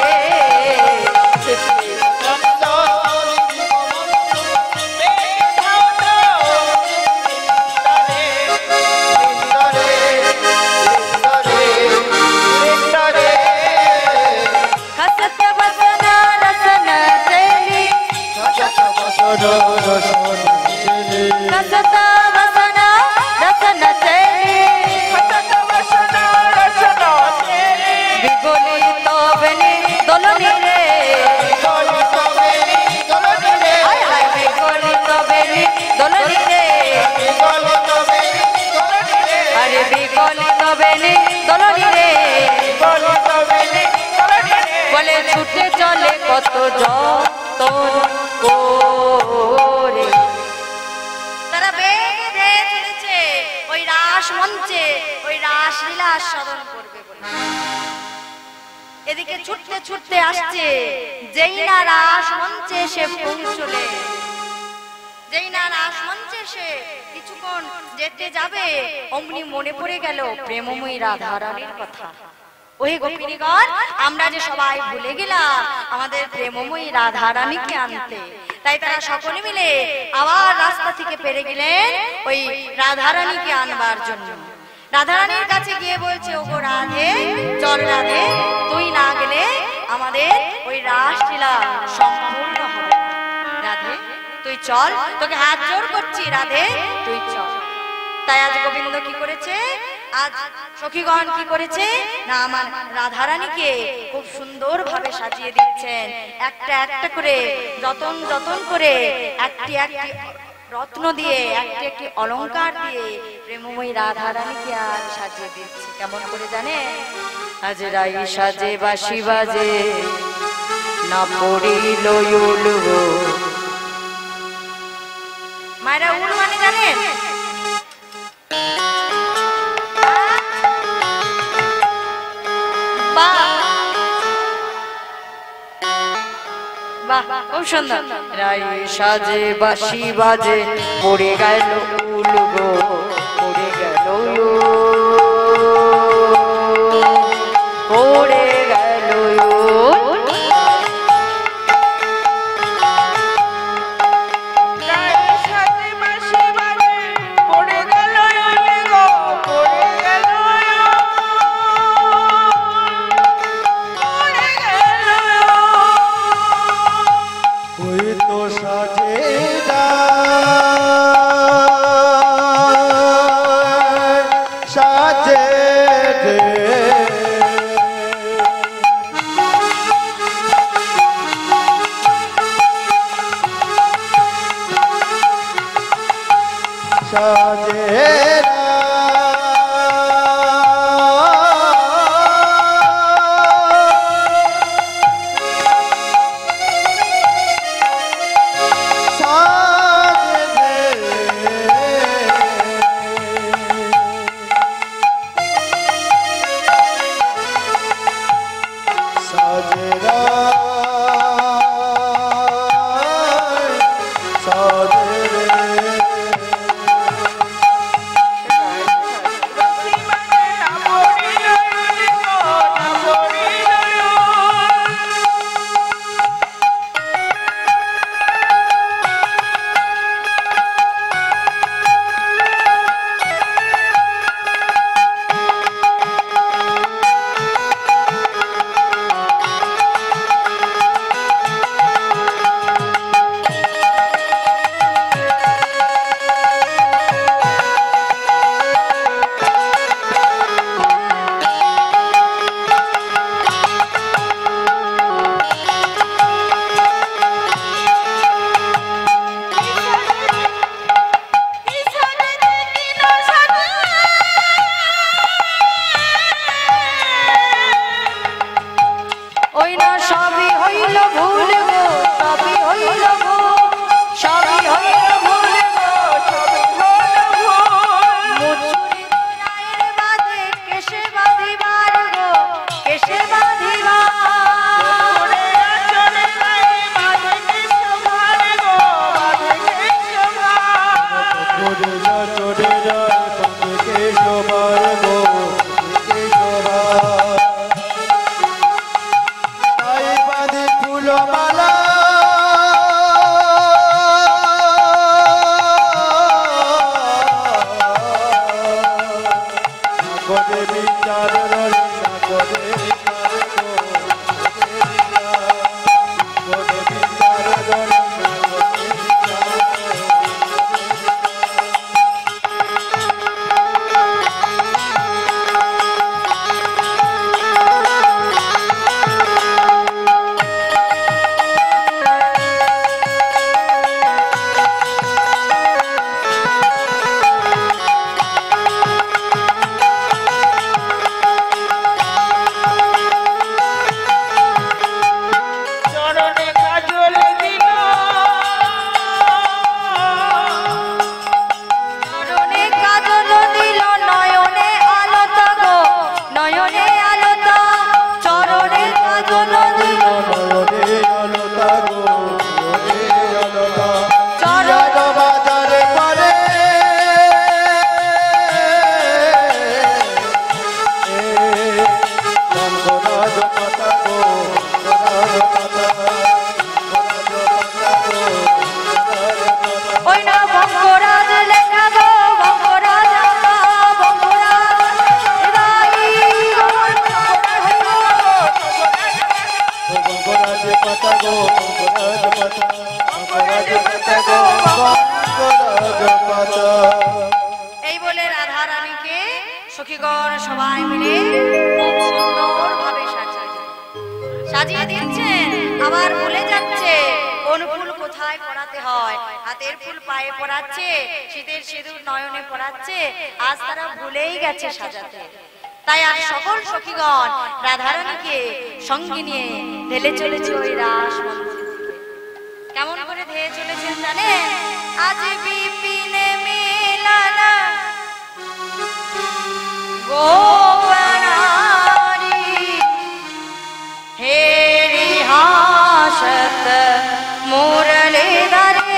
বলে ছুটে চলে কত যতন করে। তারা বেঁধে চলেছে ওই রাস মঞ্চে, ওই রাসলীলা আস্বাদন করবে বলে। এদিকে ছুটতে ছুটতে আসছে, যেই না রাস মঞ্চে সে পৌঁছলে, যেই না রাস মঞ্চে সে কিছুক্ষণ যেতে যাবে, অমনি মনে পড়ে গেল প্রেমময়ী রাধারানীর কথা। ওই গোপিনীগণ, আমরা যে সবাই ভুলে গেলাম আমাদের প্রেমময়ী রাধারানীকে আনতে। তাই তারা সকলে মিলে আবার রাস্তা থেকে পেরে গেলেন ওই রাধারানীকে আনবার জন্য। রাধারানীর কাছে গিয়ে বলছে, ওগো রাধে, চল রাধে, তুই না গেলে আমাদের ওই রাসলীলা সম্পূর্ণ হবে। রাধে তুই চল, তোকে হাত জোর করছি, রাধে তুই চল। তাই আজ গোবিন্দ কি করেছে, আজ সখীগণ কি করেছে না, আমার রাধারানীকে খুব সুন্দর ভাবে সাজিয়ে দিচ্ছেন। একটা একটা করে যতন যতন করে একটি একটি রত্ন দিয়ে, একটি একটি অলংকার দিয়ে প্রেমময়ী রাধারানীকে আজ সাজিয়ে দিচ্ছে। কেমন করে জানে? আজ রাই সাজে বাঁশি বাজে না পড়িল উল গো। মায়েরা উল মানে জানেন? খুব সুন্দর। রাই সাজে বাঁশি বাজে পড়ে গেল উল গো, পড়ে গেল পড়ে গেল সখীগণ সবাই মিলে খুব সুন্দরভাবে সাজিয়ে দিচ্ছেন। আবার ভুলে যাচ্ছে কোন ফুল কোথায় পরাতে হয়। হাতের ফুল পায়ে পরাচ্ছে, শীতের সিঁদুর নয়নে পরাচ্ছে, আজ তারা ভুলেই গেছে সাজাতে। তাই আজ সকল সখীগণ রাধারানীকে সঙ্গে নিয়ে ঢেলে চলেছে ওই রাস মন্দির দিকে। কেমন করে ধেয়ে চলেছেন জানেন? আজ বিপিনে মিলানা গোপনারি হেরি হাসত মুরলীধরে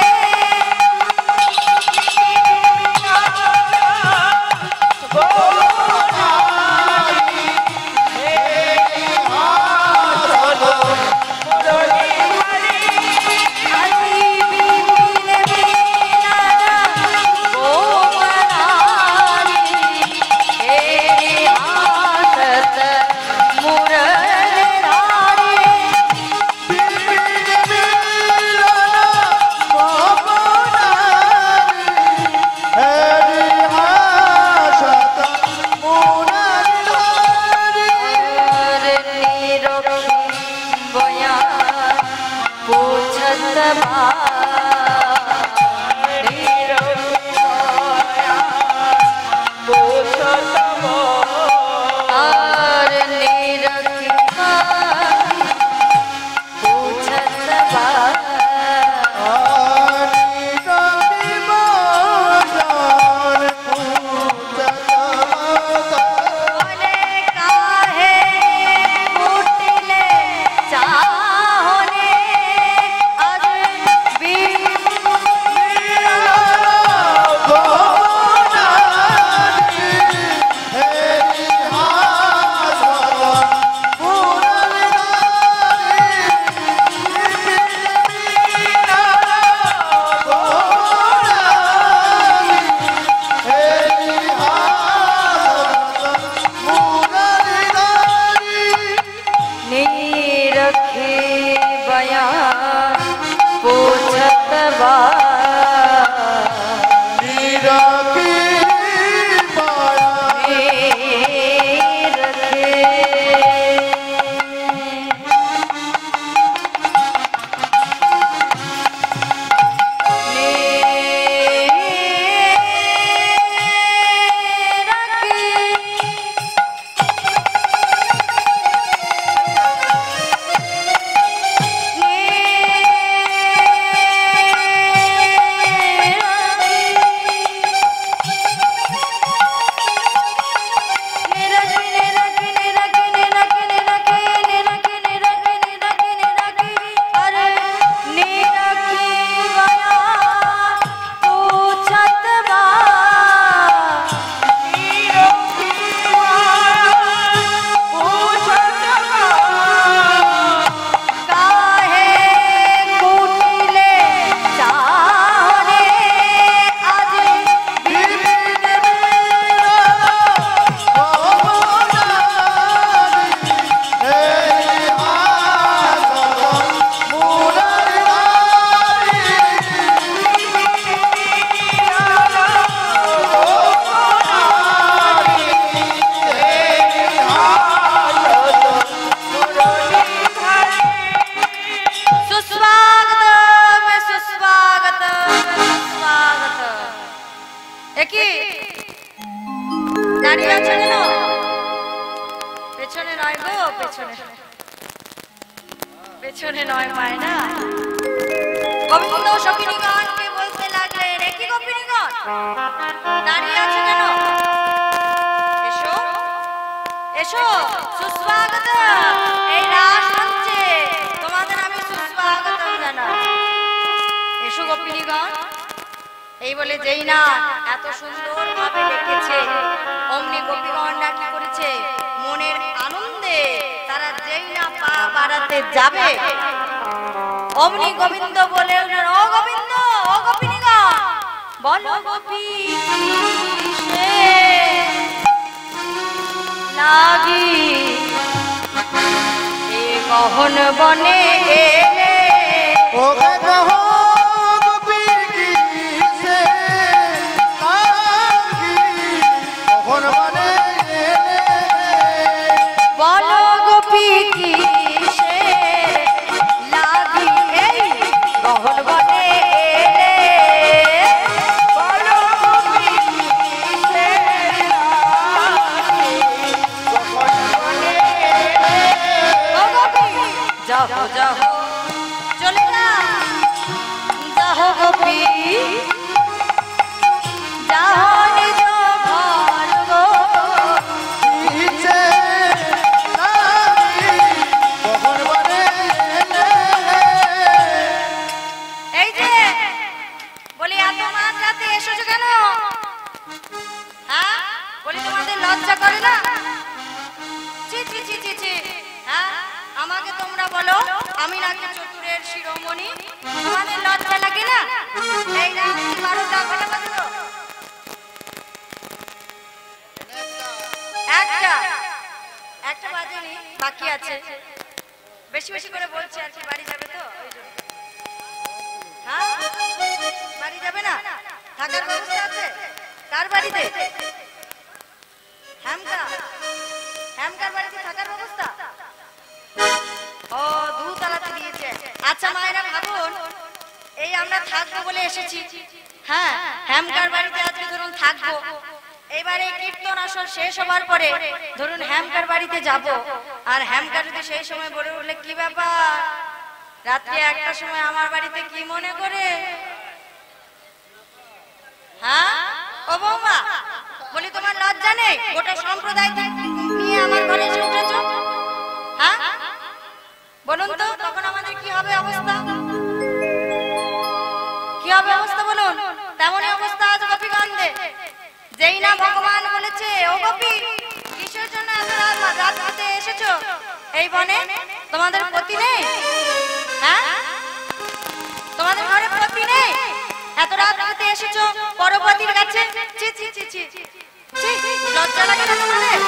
পেছনে নয় মায়না। গোবিন্দ সখিনীগণকে বলতে লাগলেন, একই গোপিনীগণ দাঁড়িয়ে আছে কেন? এসো এসো, সুস্বাগত। এই রাস মঞ্চে তোমাদের আমি সুস্বাগত জানাই। এসো গোপিনীগণ। এই বলে যেই না এত সুন্দর ভাবে লিখেছে, অমনি গোপীগণরা কি করেছে, মনের আনন্দে তারা যেই না পা বাড়াতে যাবে, অমনি গোবিন্দ বলে উঠলেন, ও গোবিন্দ, ও গোপিনীগণ, বলো গোপী কিসে লাগি এ গহন বনে এলে। ও কহো গোপী কিসে লাগি গহন বনে তোমাদের লজ্জা লাগে না? এই রাত্রি 12টা কটা বাজলো? একটা বাজেনি, বাকি আছে। বেশি বেশি করে বলছে আর কি, বাড়ি যাবে তো ওই জন্য। হ্যাঁ, বাড়ি যাবে না? থাকার ব্যবস্থা আছে? কার বাড়িতে? হ্যামকার বাড়িতে থাকার ব্যবস্থা? ও, দুতলাতে দিয়েছে। আচ্ছা মায়েরা ভাবুন, এই আমরা থাকবো বলে এসেছি, হ্যাঁ, হ্যামকার বাড়িতে আজকে ধরুন থাকবো। এবারে কীর্তন আসর শেষ হবার পরে ধরুন হ্যামকার বাড়িতে যাব, আর হ্যামকার যদি সেই সময় বলে উঠলে কি ব্যাপার রাত্রি 1টার সময় আমার বাড়িতে কি মনে করে, হ্যাঁ ও বৌমা, বলি তোমার লজ্জা নেই? গোটা সম্প্রদায় নিয়ে আমার ঘরে এসে উঠেছো, হ্যাঁ বলুন তো তখন আমাদের কি হবে অবস্থা? কি হবে অবস্থা বলুন? তেমনই অবস্থা আজ গোপীগঞ্জে। যেই না ভগবান বলেছে, ও গোপী কিসের জন্য এত রাত রাতে এসেছো এই বনে? তোমাদের পতি নেই? হ্যাঁ, তোমাদের ঘরে পতি নেই? এত রাত রাতে এসেছো পরপতির কাছে? ছি ছি ছি ছি ছি, লজ্জা লাগে না তোমাদের?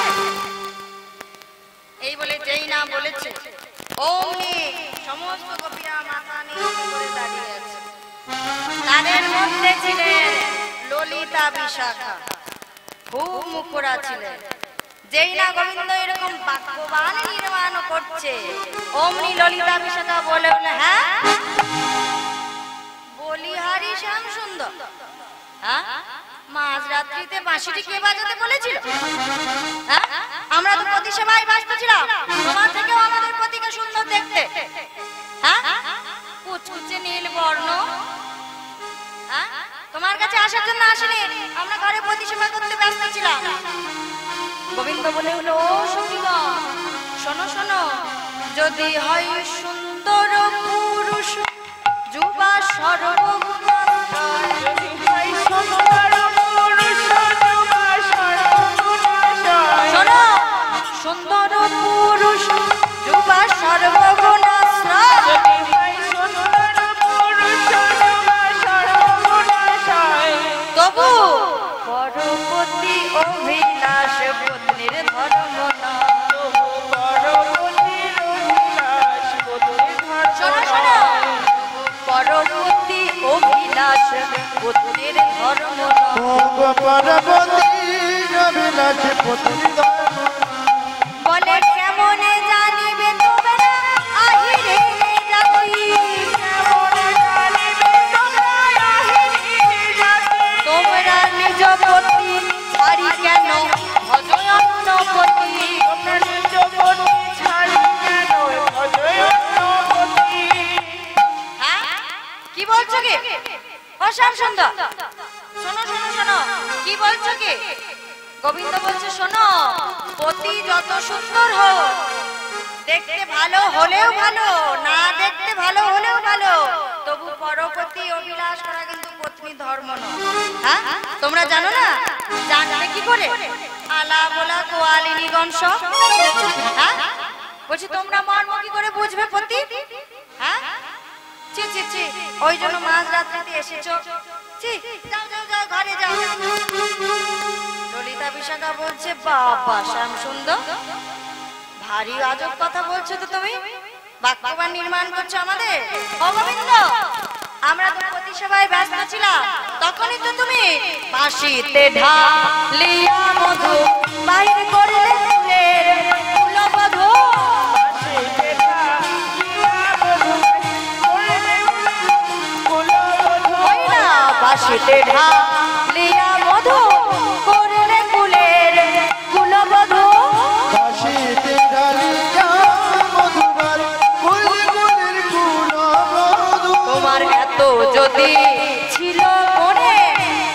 এই বলে যেই না বলেছে অমনি সমস্ত গোপীরা মাথা নিচু করে দাঁড়িয়ে আছে। তাদের মধ্যে ছিলেন ললিতা বিশাখা, খুব মুখরা ছিলেন। যেই না গোবিন্দ এরকম বাক্যবাণ নির্মাণ করছে অমনি ললিতা বিশাখা বলে বলে, হ্যাঁ বলিহারি শ্যাম সুন্দর, হ্যাঁ মাঝ রাত্রিতে বাঁশিটি কে বাজাতে বলেছিল? হ্যাঁ, আমরা তো প্রতি সেবায় ব্যস্ত ছিলাম, তোমার থেকেও আমাদের প্রতিকে সুন্দর দেখতে। হ্যাঁ, কুচকুচে নীল বর্ণ, হ্যাঁ তোমার কাছে আসার জন্য আসেনি, আমরা ঘরে প্রতি সেবা করতে ব্যস্ত ছিলাম। গোবিন্দ বলে হলো, ও সখীগণ শোনো শোনো, যদি হয় সুন্দর পুরুষ যুবা সর্বগুণ, শোনো সুন্দর পুরুষ যুবা সর্বগুণাশ্রয়, তবু পরপতি অভিলাষ পত্নীর ধর্ম না। শোনো শোনো, পরপতি অভিলাষ পত্নীর ধর্ম না। বলে কেমনে জানিবে তোমরা আহিরে জাতি, তোমরা নিজ পতি ছাড়ি কেন ভজয় অন্য পতি, হ্যাঁ কি বলছো কি? ও শ্যাম সুন্দর শোনো শোনো শোনো, কি বলছো কি? গোবিন্দ বলছে শোনো, পতি যত সুন্দর হোক, দেখতে ভালো হলেও ভালো, না দেখতে ভালো হলেও ভালো, তবু পরপতি অভিলাষ করা কিন্তু পত্নী ধর্ম নয়। হ্যাঁ তোমরা জানো না? জানলে কি করে? আলা বলা কোয়ালিনী গংশ, হ্যাঁ বলছি তোমরা মর্ম কি করে বুঝবে পতি? হ্যাঁ ছি ছি ছি, ওই জন্য মাঝ রাত্রিতে এসেছো। ছি, যাও যাও যাও ঘরে যাও। ললিতা বিশাখা বলছে, বাবা শ্যাম সুন্দর, ভারী আজব কথা বলছো তো তুমি, বাক্যবাণ নির্মাণ করছো আমাদের। ও গোবিন্দ, আমরা তো প্রতি সভায় ব্যস্ত ছিলাম, তখনই তো তুমি বাঁশিতে ঢালিয়া মধু বাহির করলে ফুলবধূ, বাঁশিতে ঢালিয়া মধু করলে কুলের কুলবধূ, বাঁশিতে ঢালিয়া মধুবার কুলকুলের কুলবধূ। তোমার এত যদি ছিল মনে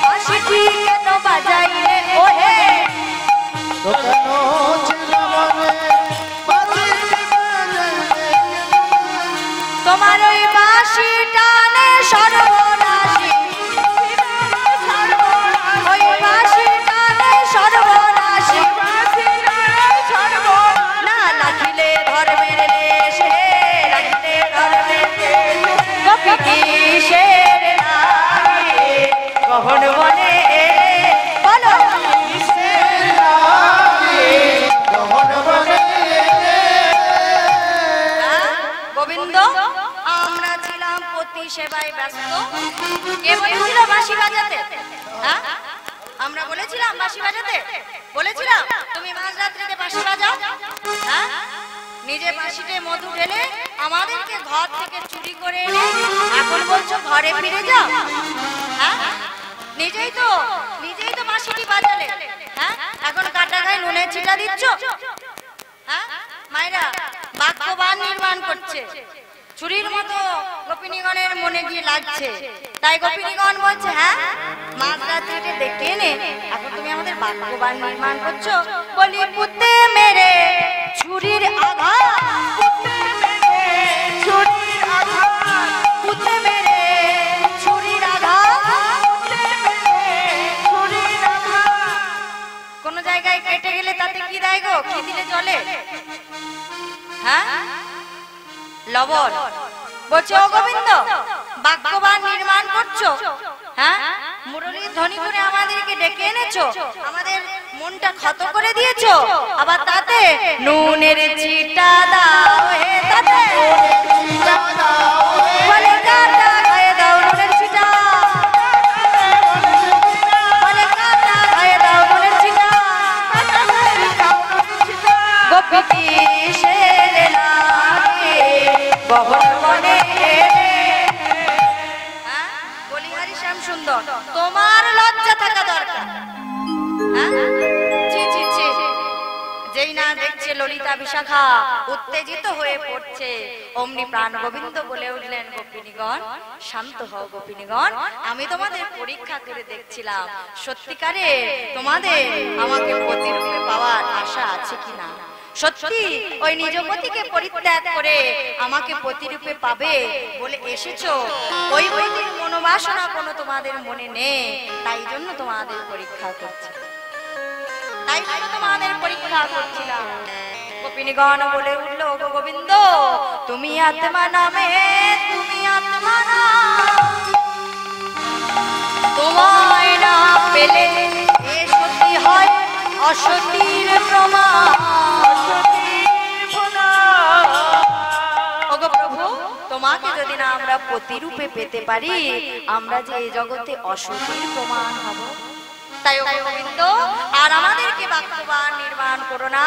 বাঁশিটি কেন বাজাইলে ওহে, তো কেন ছিল মনে বাঁশিটি বাজাইলে? তোমার ওই বাঁশি টানে সর্বনাশী, ওই বাঁশি টানে সর্বনাশী, না রাখিলে ধর্মের দেশ হে, রাখিলে ধর্মের দেশ, গোপী কি পতি সেবায় ব্যস্ত। কে বলেছিল বাঁশি বাজাতে? হ্যাঁ, আমরা বলেছিলাম বাঁশি বাজাতে? বলেছিলাম তুমি মাঝরাত্রিতে বাঁশি বাজাও? হ্যাঁ, নিজে বাঁশিতে মধু ঢেলে আমাদেরকে ঘর থেকে চুরি করে এনে এখন বলছো ঘরে ফিরে যাও। হ্যাঁ, নিজেই তো বাঁশিটি বাজালে। হ্যাঁ, এখন কাটা গায়ে নুনের ছিটা দিচ্ছ। হ্যাঁ, মায়েরা বাক্যবান নির্মাণ করছে, চুরির মতো গোপিনীগণের মনে গিয়ে লাগছে। তাই গোপিনীগণ বলছে হ্যাঁ মাঝরাত্রিতে ডেকে এনে এখন তুমি আমাদের বাক্যবান নির্মাণ করছো। বলি পুঁতে মেরে ছুরির আঘাত, পুঁতে মেরে ছুরির আঘাত, পুঁতে মেরে ছুরির আঘাত, পুঁতে মেরে ছুরির আঘাত। কোন জায়গায় কেটে গেলে তাতে কি দেয় গো? কি দিলে চলে? হ্যাঁ, লবণ। বলছে ও গোবিন্দ বাক্যবান নির্মাণ করছো। হ্যাঁ, মুরলী ধ্বনি করে আমাদেরকে ডেকে এনেছো, আমাদের মনটা ক্ষত করে দিয়েছো, আবার তাতে নুনের ছিটা দাও হে, তাতে বলে কাটা গায়ে দাও নুনের ছিটা, বলে কাটা গায়ে দাও নুনের ছিটা। গোপী কিসের লাগে বহন মনে। বলিহারি শ্যাম সুন্দর, তোমার লজ্জা থাকা দরকার। হ্যাঁ, ছি ছি ছি। যেই না দেখছে ললিতা বিশাখা উত্তেজিত হয়ে পড়ছে, অমনি প্রাণ গোবিন্দ বলে উঠলেন গোপিনীগণ শান্ত হও গোপিনীগণ, আমি তোমাদের পরীক্ষা করে দেখছিলাম সত্যিকারে তোমাদের আমাকে পতিরূপে পাওয়ার আশা আছে কিনা। সত্যি ওই নিজ পতিকে পরিত্যাগ করে আমাকে পতিরূপে পাবে বলে এসেছো, ওই পতির মনোবাসনা কোনো তোমাদের মনে নেই, তাই জন্য তোমাদের পরীক্ষা করছি, তাই জন্য তোমাদের পরীক্ষা করছিলাম। গোপিনীগণ বলে উঠলো গো গোবিন্দ তুমি আত্মা নামে, তুমি আত্মা না, তোমায় না পেলে এ সত্যি হয় অসতীর প্রমাণ। ওগো প্রভু তোমাকে যদি না আমরা পতিরূপে পেতে পারি আমরা যে এই জগতে অসতীর প্রমাণ হব। তাই ওগো গোবিন্দ আর আমাদেরকে বাক্যবান নির্মাণ করো না,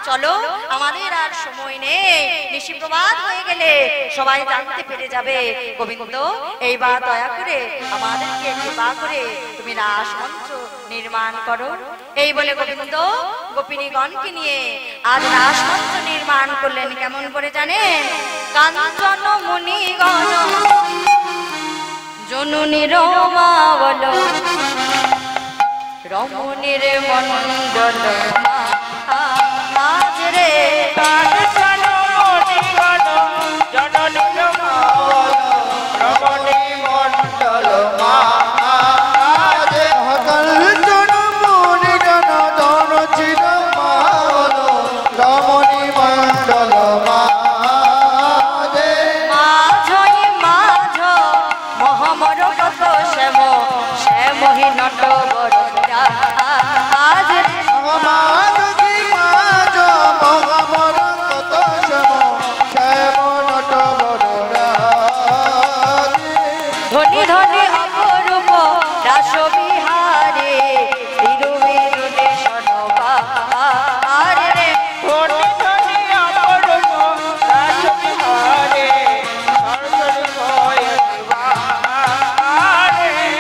চলো আমাদের আর সময় নেই, নিশিপ্রভাত হয়ে গেলে সবাই জানতে পেরে যাবে। গোবিন্দ এইবার দয়া করে আমাদেরকে কৃপা করে তুমি রাসমঞ্চ নির্মাণ করো। এই বলে গোবিন্দ গোপিনীগণকে নিয়ে আজ রাসমঞ্চ নির্মাণ করলেন। কেমন করে জানেন? কাঞ্চন মুনিগণ জননীর মাবল রমণীর মণ্ডল আজ রে কাঞ্চন মুনিগণ জননীর মাবল রমণী মণ্ডল মাঝে কাঞ্চন মুনিগণ জননীর মাবল রমণী মণ্ডল মাঝে মাঝই মাঝ মহামর কত শ্যাম শ্যামহি নট বরজা আজ মাঝি মাঝ মহামর কত শ্যাম শ্যাম নট বররাজে ধনি ধনি অপরূপ রাস বিহারে তিরুবিরুলে সনবার রে ধনি ধনি অপরূপ রাস বিহারে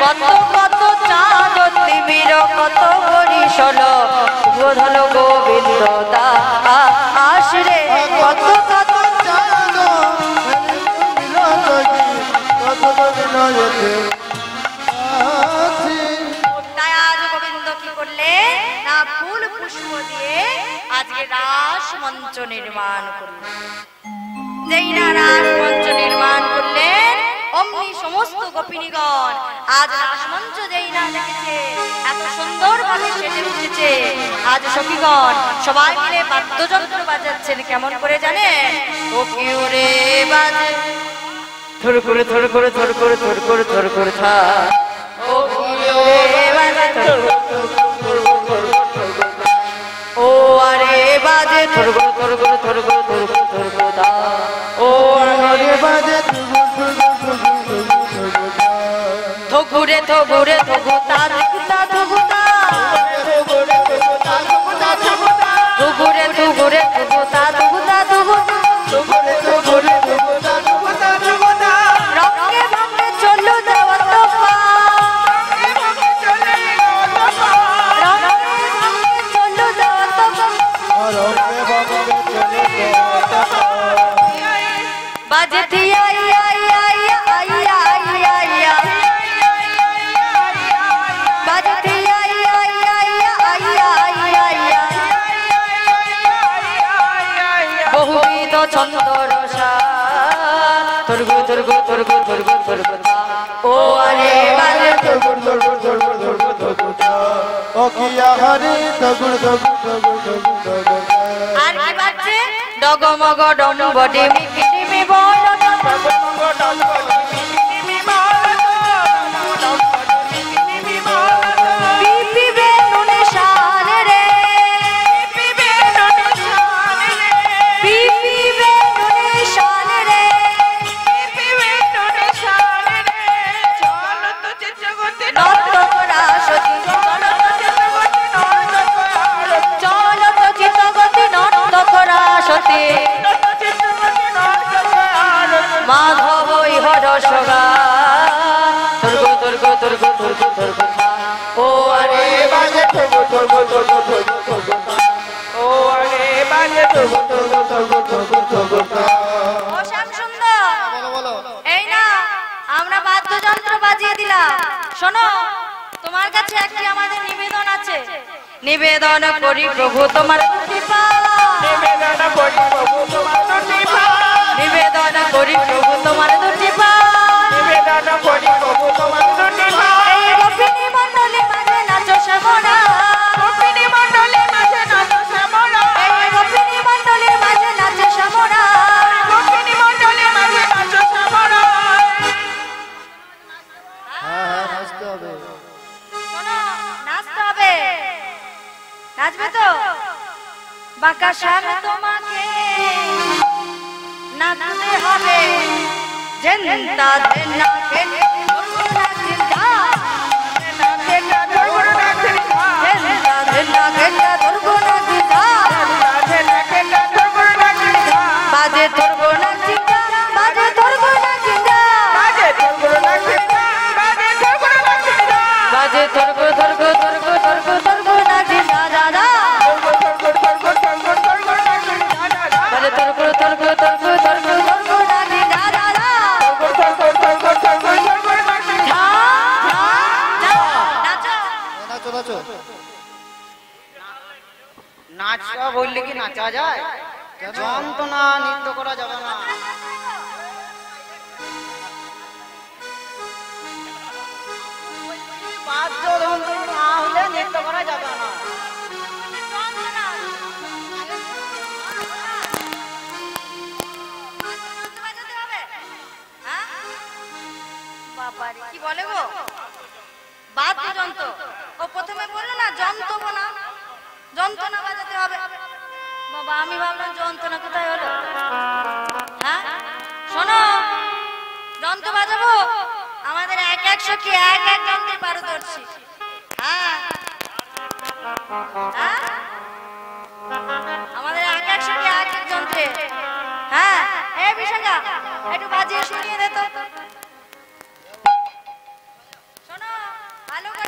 কত কত চাঁদ তিমির কত বরিশল বোধন গোবিন্দ দাস রে কত কত চাঁদ মিলতি কত বিনয়তে আছি তাই আজ গোবিন্দ কি করলে না ফুল পুষ্প দিয়ে আজকে রাস মঞ্চ নির্মাণ করলেন। যেই না রাস মঞ্চ নির্মাণ করলেন অমনি সমস্ত গোপিনীগণ আজ রাসমঞ্চ যেই না দেখেছে এত সুন্দর ভাবে সেজে উঠেছে। আজ সখীগণ সবাই মিলে বাদ্যযন্ত্র বাজাচ্ছেন। কেমন করে জানেন? ও কিউ রে বাজে থর করে থর করে থর করে থর করে থর করে থা ও কিউ রে বাজে ও আরে বাজে থর করে থর করে থর করে থর করে থর করে থা ও আরে বাজে থগুরে থগুরে থগুতা থগুতা থগুতা থগুরে থগুরে থগুতা থগুতা থগুতা রঙে ভঙ্গে চলু দেওয়া তো বাজতি আই আই আই আই আই আই বাজতি আই আই আই আই আই আই বহুবিধ ছন্দ রসা তুর্গু তুর্গু তুর্গু তুর্গু তুর্গু ও আরে বালে ও কিয়া হরি তগুর তগুর তগুর তগুর আর কি বাজছে ডগমগ ডম্ব ডিমি কিটিমি বল ডগমগ ডম্ব ডিমি কিটিমি বল পিপি বেনু নিশান রে পিপি বেনু নিশান রে পিপি বেনু নিশান রে পিপি বেনু নিশান রে চল তো চিত্তগতি নর্ত করা সতী চল তো চিত্তগতি নর্ত করা চল তো চিত্তগতি নর্ত করা সতী মাধব ইহর সগা তুর্গু তুর্গু তুর্গু তুর্গু তুর্গু ও আরে বাজে তুর্গু তুর্গু তুর্গু তুর্গু ও আরে বাজে তুর্গু তুর্গু তুর্গু তুর্গু তুর্গু ও শ্যাম সুন্দর এই না আমরা বাদ্যযন্ত্র বাজিয়ে দিলাম শোনো তোমার কাছে একটি আমাদের নিবেদন আছে নিবেদন করি প্রভু তোমার কৃপা নিবেদন করি প্রভু তোমার কৃপা নিবেদন করি প্রভু তোমার কৃপা নিবেদন করি প্রভু তোমার কৃপা এই গোপিনী মণ্ডলী মাঝে নাচো শ্যামলা গোপিনী মণ্ডলী মাঝে নাচো শ্যামলা এই গোপিনী মণ্ডলী মাঝে নাচো শ্যামলা গোপিনী মণ্ডলী মাঝে নাচো শ্যামলা হ্যাঁ নাচতে হবে শোনো নাচতে হবে নাচবে তো বাঁকা শ্যাম তোমাকে নাচতে হবে জেন্তা দেনা খেলে দুর্গুণা চিন্তা জেন্তা দুর্গুণা চিন্তা জেন্তা দেনা খেলে দুর্গুণা চিন্তা জেন্তা খেলে দুর্গুণা চিন্তা বাজে দুর্গুণা চিন্তা বাজে দুর্গুণা চিন্তা বাজে দুর্গুণা চিন্তা বাজে দুর্গুণা চিন্তা বাজে দুর্গু দুর্গু দুর্গু দুর্গু দুর্গুণা চিন্তা দাদা দুর্গু দুর্গু দুর্গু দুর্গু দুর্গুণা চিন্তা দাদা বাজে দুর্গু দুর্গু দুর্গু দুর্গু দুর্গুণা চিন্তা দাদা দুর্গু দুর্গু দুর্গু দুর্গু দুর্গুণা চিন্তা নাচো নাচো নাচো নাচা বললে কি নাচা যায় যন্ত্রণা নৃত্য করা যাবে না বাদ্যযন্ত্র না হলে নৃত্য করা যাবে না বাবারে কি বলে গো বাদ্যযন্ত্র ও প্রথমে বললো না যন্ত্রণা যন্ত্রণা বাজাতে হবে বাবা আমি ভাবলাম যন্ত্রণা কোথায় হলো হ্যাঁ শোনো যন্ত্র বাজাবো আমাদের এক এক সখী এক এক যন্ত্রে পারদর্শী হ্যাঁ হ্যাঁ আমাদের এক এক সখী এক এক যন্ত্রে হ্যাঁ এই বিশাখা একটু বাজিয়ে শুনিয়ে দে তো শোনো ভালো করে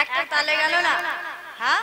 একটা তালে গেল না, হ্যাঁ